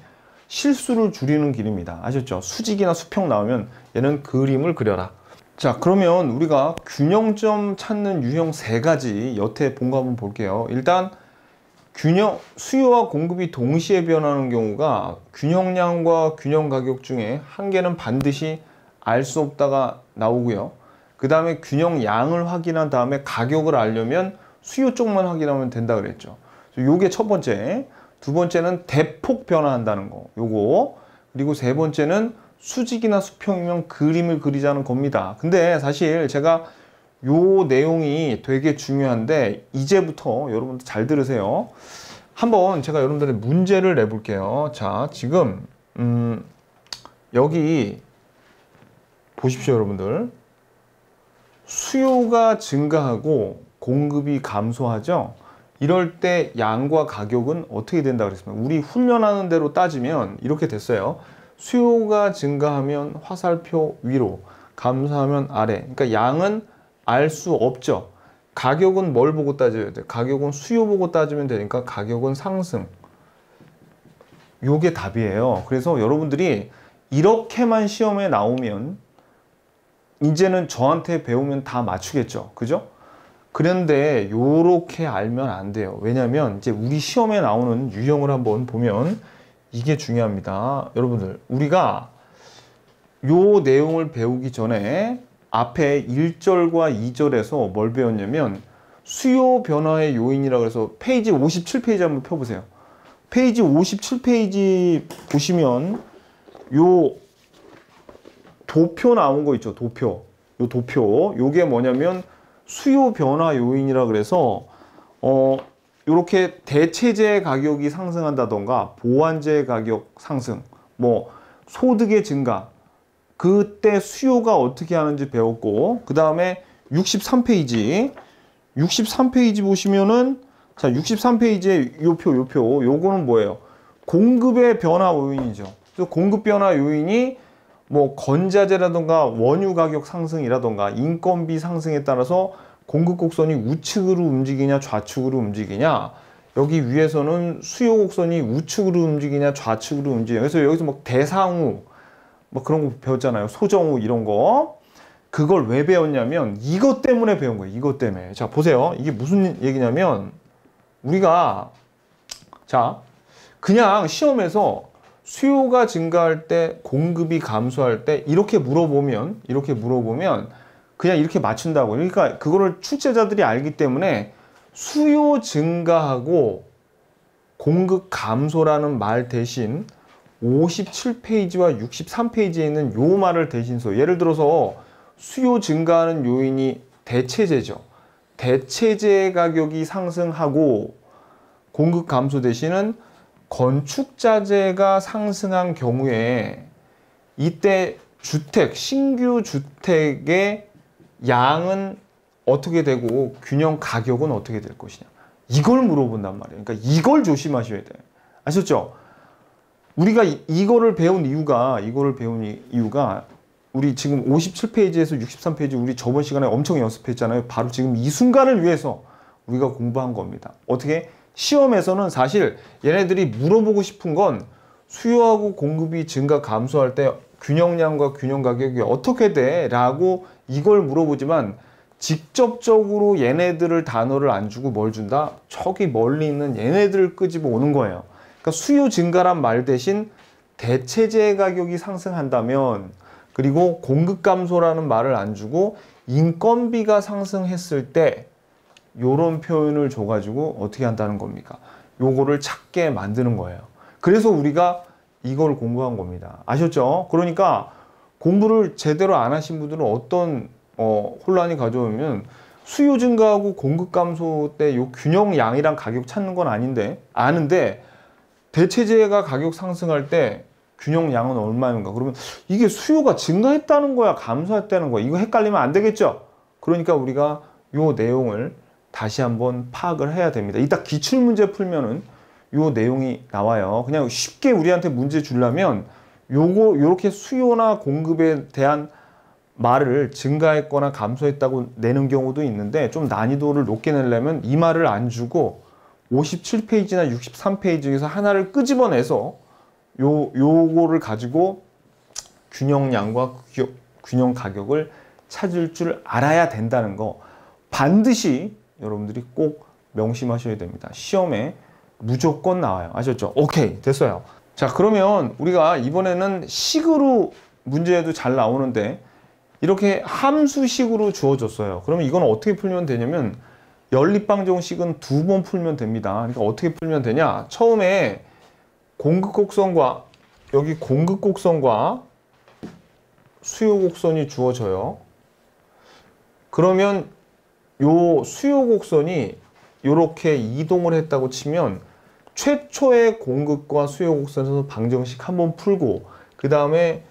A: 실수를 줄이는 길입니다. 아셨죠? 수직이나 수평 나오면 얘는 그림을 그려라. 자, 그러면 우리가 균형점 찾는 유형 3가지 여태 본 거 한번 볼게요. 일단 수요와 공급이 동시에 변하는 경우가 균형량과 균형 가격 중에 한 개는 반드시 알 수 없다가 나오고요. 그 다음에 균형량을 확인한 다음에 가격을 알려면 수요 쪽만 확인하면 된다 그랬죠. 요게 첫 번째. 두 번째는 대폭 변화한다는 거. 요거. 그리고 세 번째는 수직이나 수평이면 그림을 그리자는 겁니다. 근데 사실 제가 요 내용이 되게 중요한데 이제부터 여러분들 잘 들으세요. 한번 제가 여러분들의 문제를 내볼게요. 자, 지금 여기 보십시오, 여러분들. 수요가 증가하고 공급이 감소하죠. 이럴 때 양과 가격은 어떻게 된다 그랬습니까? 우리 훈련하는 대로 따지면 이렇게 됐어요. 수요가 증가하면 화살표 위로, 감소하면 아래. 그러니까 양은 알 수 없죠. 가격은 뭘 보고 따져야 돼? 가격은 수요 보고 따지면 되니까 가격은 상승. 요게 답이에요. 그래서 여러분들이 이렇게만 시험에 나오면 이제는 저한테 배우면 다 맞추겠죠. 그죠? 그런데 요렇게 알면 안 돼요. 왜냐면 이제 우리 시험에 나오는 유형을 한번 보면 이게 중요합니다. 여러분들, 우리가 요 내용을 배우기 전에 앞에 1절과 2절에서 뭘 배웠냐면 수요 변화의 요인이라고 해서 페이지 57페이지 한번 펴보세요. 페이지 57페이지 보시면 요 도표 나온 거 있죠. 도표. 요 도표. 요게 뭐냐면 수요 변화 요인이라 그래서 요렇게 대체재 가격이 상승한다던가 보완재 가격 상승, 뭐 소득의 증가, 그때 수요가 어떻게 하는지 배웠고, 그 다음에 63페이지 보시면은, 자, 63페이지에 요거는 뭐예요? 공급의 변화 요인이죠. 그래서 공급 변화 요인이 뭐 건자재라던가 원유 가격 상승이라던가 인건비 상승에 따라서 공급 곡선이 우측으로 움직이냐 좌측으로 움직이냐, 여기 위에서는 수요 곡선이 우측으로 움직이냐 좌측으로 움직이냐. 그래서 여기서 뭐 대상우 뭐 그런 거 배웠잖아요. 소정우 이런 거. 그걸 왜 배웠냐면 이것 때문에 배운 거예요. 이것 때문에. 자, 보세요. 이게 무슨 얘기냐면 우리가 자, 그냥 시험에서 수요가 증가할 때 공급이 감소할 때 이렇게 물어보면 그냥 이렇게 맞춘다고. 그러니까 그거를 출제자들이 알기 때문에 수요 증가하고 공급 감소라는 말 대신 57페이지와 63페이지에 있는 요 말을 대신 써. 예를 들어서 수요 증가하는 요인이 대체재죠. 대체재 가격이 상승하고 공급 감소 대신은 건축자재가 상승한 경우에 이때 신규 주택의 양은 어떻게 되고 균형 가격은 어떻게 될 것이냐. 이걸 물어본단 말이에요. 그러니까 이걸 조심하셔야 돼요. 아셨죠? 우리가 이거를 배운 이유가 우리 지금 57페이지에서 63페이지 우리 저번 시간에 엄청 연습했잖아요. 바로 지금 이 순간을 위해서 우리가 공부한 겁니다. 어떻게? 시험에서는 사실 얘네들이 물어보고 싶은 건 수요하고 공급이 증가 감소할 때 균형량과 균형 가격이 어떻게 돼? 라고 이걸 물어보지만 직접적으로 얘네들을 단어를 안 주고 뭘 준다? 저기 멀리 있는 얘네들을 끄집어 오는 거예요. 그러니까 수요 증가란 말 대신 대체재 가격이 상승한다면, 그리고 공급 감소라는 말을 안 주고 인건비가 상승했을 때 요런 표현을 줘가지고 어떻게 한다는 겁니까? 요거를 찾게 만드는 거예요. 그래서 우리가 이걸 공부한 겁니다. 아셨죠? 그러니까 공부를 제대로 안 하신 분들은 어떤 혼란이 가져오면 수요 증가하고 공급 감소 때 요 균형량이랑 가격 찾는 건 아는데 대체재가 가격 상승할 때 균형량은 얼마인가? 그러면 이게 수요가 증가했다는 거야, 감소했다는 거야? 이거 헷갈리면 안 되겠죠? 그러니까 우리가 요 내용을 다시 한번 파악을 해야 됩니다. 이따 기출문제 풀면은 요 내용이 나와요. 그냥 쉽게 우리한테 문제 주려면 요렇게 수요나 공급에 대한 말을 증가했거나 감소했다고 내는 경우도 있는데 좀 난이도를 높게 내려면 이 말을 안 주고 57페이지나 63페이지에서 하나를 끄집어내서 요거를 가지고 균형량과 균형 가격을 찾을 줄 알아야 된다는 거 반드시 여러분들이 꼭 명심하셔야 됩니다. 시험에 무조건 나와요. 아셨죠? 오케이, 됐어요. 자, 그러면 우리가 이번에는 식으로 문제도 잘 나오는데 이렇게 함수식으로 주어졌어요. 그러면 이건 어떻게 풀면 되냐면 연립방정식은 2번 풀면 됩니다. 그러니까 어떻게 풀면 되냐? 처음에 공급곡선과 여기 공급곡선과 수요곡선이 주어져요. 그러면 요 수요곡선이 이렇게 이동을 했다고 치면 최초의 공급과 수요곡선에서 방정식 한번 풀고 그 다음에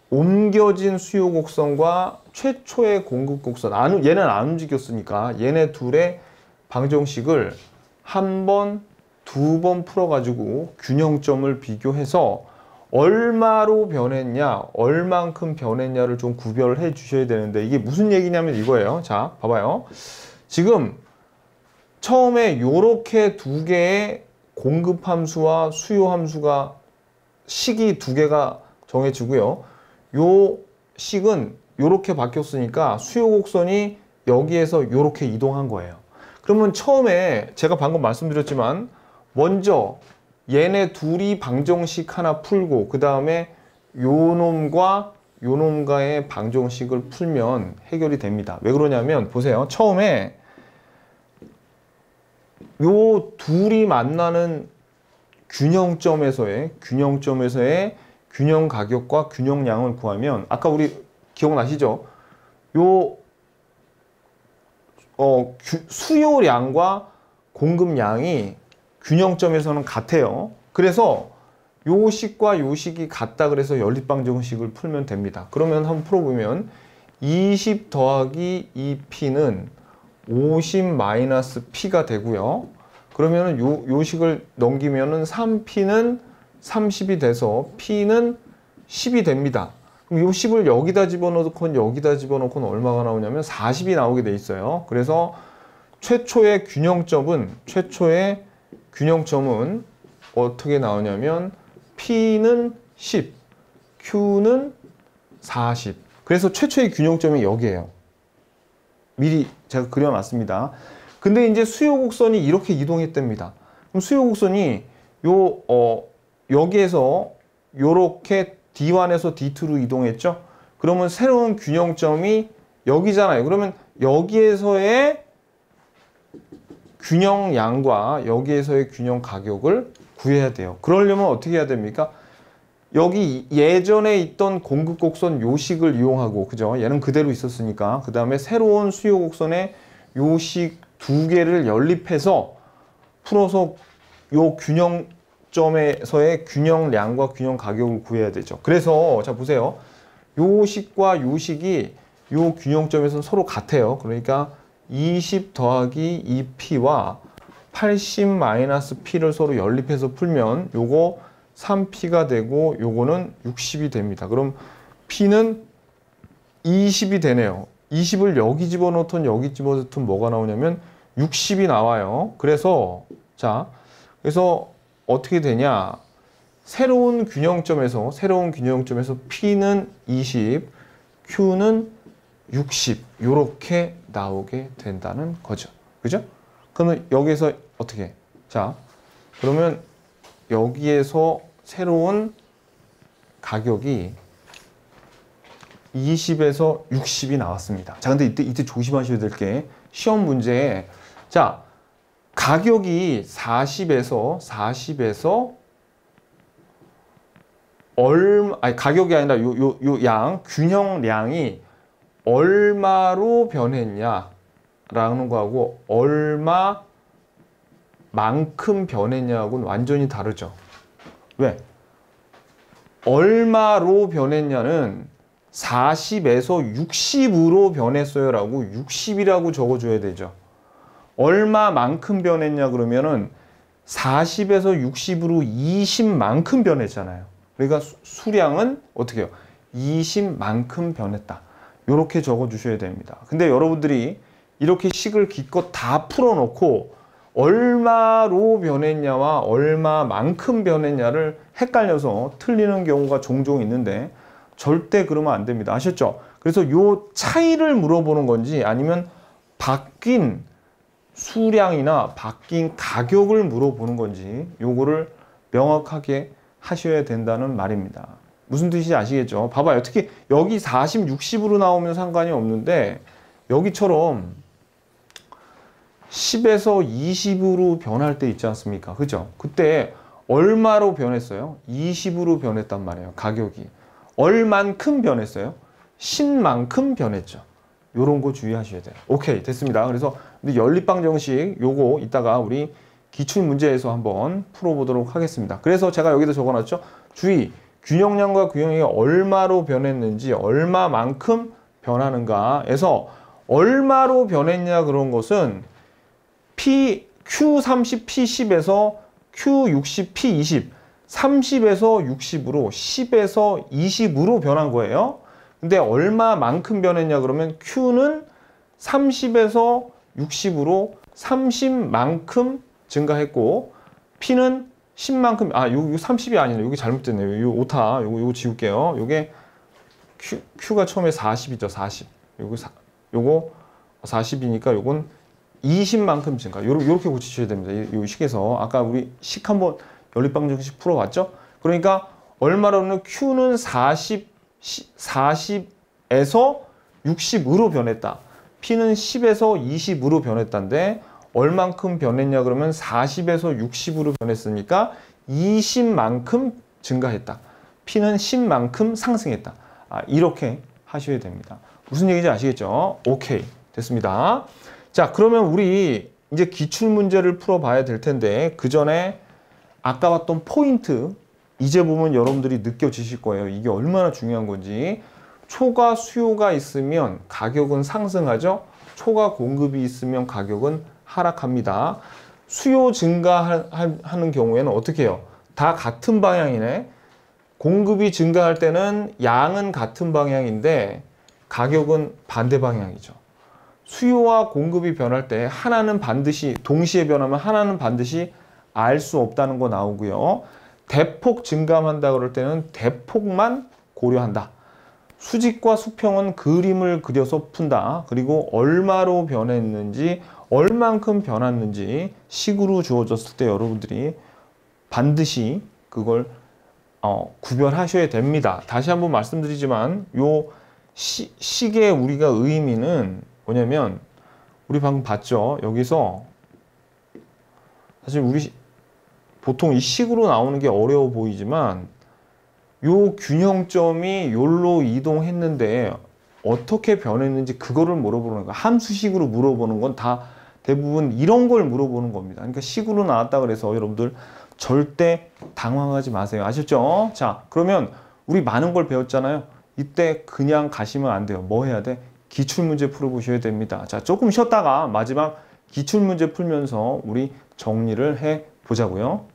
A: 옮겨진 수요곡선과 최초의 공급곡선 얘는 안 움직였으니까 얘네 둘의 방정식을 한 번, 2번 풀어가지고 균형점을 비교해서 얼마로 변했냐, 얼만큼 변했냐를 좀 구별을 해 주셔야 되는데 이게 무슨 얘기냐면 이거예요. 자, 봐봐요. 지금 처음에 요렇게 두 개의 공급함수와 수요함수가 식이 두 개가 정해지고요. 요 식은 요렇게 바뀌었으니까 수요곡선이 여기에서 요렇게 이동한 거예요. 그러면 처음에 제가 방금 말씀드렸지만 먼저 얘네 둘이 방정식 하나 풀고 그 다음에 요놈과 요놈과의 방정식을 풀면 해결이 됩니다. 왜 그러냐면 보세요. 처음에 요 둘이 만나는 균형점에서의 균형 가격과 균형량을 구하면 아까 우리 기억나시죠? 요 수요량과 공급량이 균형점에서는 같아요. 그래서 요 식과 요 식이 같다 그래서 연립방정식을 풀면 됩니다. 그러면 한번 풀어보면 20 더하기 2p는 50 마이너스 p가 되고요. 그러면은 요 식을 넘기면은 3p는 30이 돼서 p는 10이 됩니다. 그럼 요 10을 여기다 집어넣건 여기다 집어넣건 얼마가 나오냐면 40이 나오게 돼 있어요. 그래서 최초의 균형점은 어떻게 나오냐면 P는 10, Q는 40. 그래서 최초의 균형점이 여기에요. 미리 제가 그려놨습니다. 근데 이제 수요곡선이 이렇게 이동했답니다. 그럼 수요곡선이 여기에서 요렇게 D1에서 D2로 이동했죠? 그러면 새로운 균형점이 여기잖아요. 그러면 여기에서의 균형량과 여기에서의 균형 가격을 구해야 돼요. 그러려면 어떻게 해야 됩니까? 여기 예전에 있던 공급곡선 요식을 이용하고, 그죠? 얘는 그대로 있었으니까. 그 다음에 새로운 수요곡선의 요식 두 개를 연립해서 풀어서 요 균형점에서의 균형량과 균형 가격을 구해야 되죠. 그래서, 자, 보세요. 요식과 요식이 요 균형점에서는 서로 같아요. 그러니까 20 더하기 2p와 80 마이너스 p를 서로 연립해서 풀면 요거 3p가 되고 요거는 60이 됩니다. 그럼 p는 20이 되네요. 20을 여기 집어넣든 여기 집어넣든 뭐가 나오냐면 60이 나와요. 그래서 그래서 어떻게 되냐? 새로운 균형점에서 p는 20, q는 60 요렇게 나오게 된다는 거죠. 그죠? 그러면 여기에서 어떻게? 자, 그러면 여기에서 새로운 가격이 20에서 60이 나왔습니다. 자, 근데 이때 조심하셔야 될 게 시험 문제에 자, 가격이 40에서 가격이 아니라 요 균형량이 얼마로 변했냐라는 거하고 얼마만큼 변했냐하고는 완전히 다르죠. 왜? 얼마로 변했냐는 40에서 60으로 변했어요 라고 60이라고 적어줘야 되죠. 얼마만큼 변했냐 그러면은 40에서 60으로 20만큼 변했잖아요. 그러니까 수량은 어떻게 해요? 20만큼 변했다. 요렇게 적어 주셔야 됩니다. 근데 여러분들이 이렇게 식을 기껏 다 풀어놓고 얼마로 변했냐와 얼마만큼 변했냐를 헷갈려서 틀리는 경우가 종종 있는데 절대 그러면 안 됩니다. 아셨죠? 그래서 요 차이를 물어보는 건지 아니면 바뀐 수량이나 바뀐 가격을 물어보는 건지 요거를 명확하게 하셔야 된다는 말입니다. 무슨 뜻인지 아시겠죠? 봐봐요. 특히 여기 40, 60으로 나오면 상관이 없는데 여기처럼 10에서 20으로 변할 때 있지 않습니까? 그죠? 그때 얼마로 변했어요? 20으로 변했단 말이에요. 가격이. 얼만큼 변했어요? 10만큼 변했죠. 요런 거 주의하셔야 돼요. 오케이, 됐습니다. 그래서 연립방 정식 요거 이따가 우리 기출 문제에서 한번 풀어보도록 하겠습니다. 그래서 제가 여기다 적어놨죠. 주의, 균형량과 균형이 얼마로 변했는지 얼마만큼 변하는가에서 얼마로 변했냐 그런 것은 Q30, P10에서 Q60, P20 30에서 60으로 10에서 20으로 변한 거예요. 근데 얼마만큼 변했냐 그러면 Q는 30에서 60으로 30만큼 증가했고 P는 10만큼 요 30이 아니네. 여기 잘못됐네요. 요 오타 요거 지울게요. 요게 Q가 처음에 40이죠. 40. 요거 40이니까 요건 20만큼 증가. 요렇게 고치셔야 됩니다. 요 식에서 아까 우리 식 한번 연립방 정식 풀어봤죠? 그러니까 얼마로는 Q는 40에서 60으로 변했다. P는 10에서 20으로 변했다인데 얼만큼 변했냐 그러면 40에서 60으로 변했으니까 20만큼 증가했다. P는 10만큼 상승했다. 이렇게 하셔야 됩니다. 무슨 얘기인지 아시겠죠? 오케이, 됐습니다. 자, 그러면 우리 이제 기출문제를 풀어봐야 될 텐데 그 전에 아까 봤던 포인트 이제 보면 여러분들이 느껴지실 거예요. 이게 얼마나 중요한 건지. 초과 수요가 있으면 가격은 상승하죠. 초과 공급이 있으면 가격은 하락합니다. 수요 증가하는 경우에는 어떻게 해요? 다 같은 방향이네. 공급이 증가할 때는 양은 같은 방향인데 가격은 반대 방향이죠. 수요와 공급이 변할 때 하나는 반드시 동시에 변하면 하나는 반드시 알 수 없다는 거 나오고요. 대폭 증감한다 그럴 때는 대폭만 고려한다. 수직과 수평은 그림을 그려서 푼다. 그리고 얼마로 변했는지 얼만큼 변했는지 식으로 주어졌을 때 여러분들이 반드시 그걸 구별하셔야 됩니다. 다시 한번 말씀드리지만 요 식의 우리가 의미는 뭐냐면 우리 방금 봤죠. 여기서 사실 우리 보통 이 식으로 나오는 게 어려워 보이지만 요 균형점이 요로 이동했는데 어떻게 변했는지 그거를 물어보는 거야. 함수식으로 물어보는 건 다 대부분 이런 걸 물어보는 겁니다. 그러니까 식으로 나왔다 그래서 여러분들 절대 당황하지 마세요. 아셨죠? 자, 그러면 우리 많은 걸 배웠잖아요. 이때 그냥 가시면 안 돼요. 뭐 해야 돼? 기출문제 풀어보셔야 됩니다. 자, 조금 쉬었다가 마지막 기출문제 풀면서 우리 정리를 해 보자고요.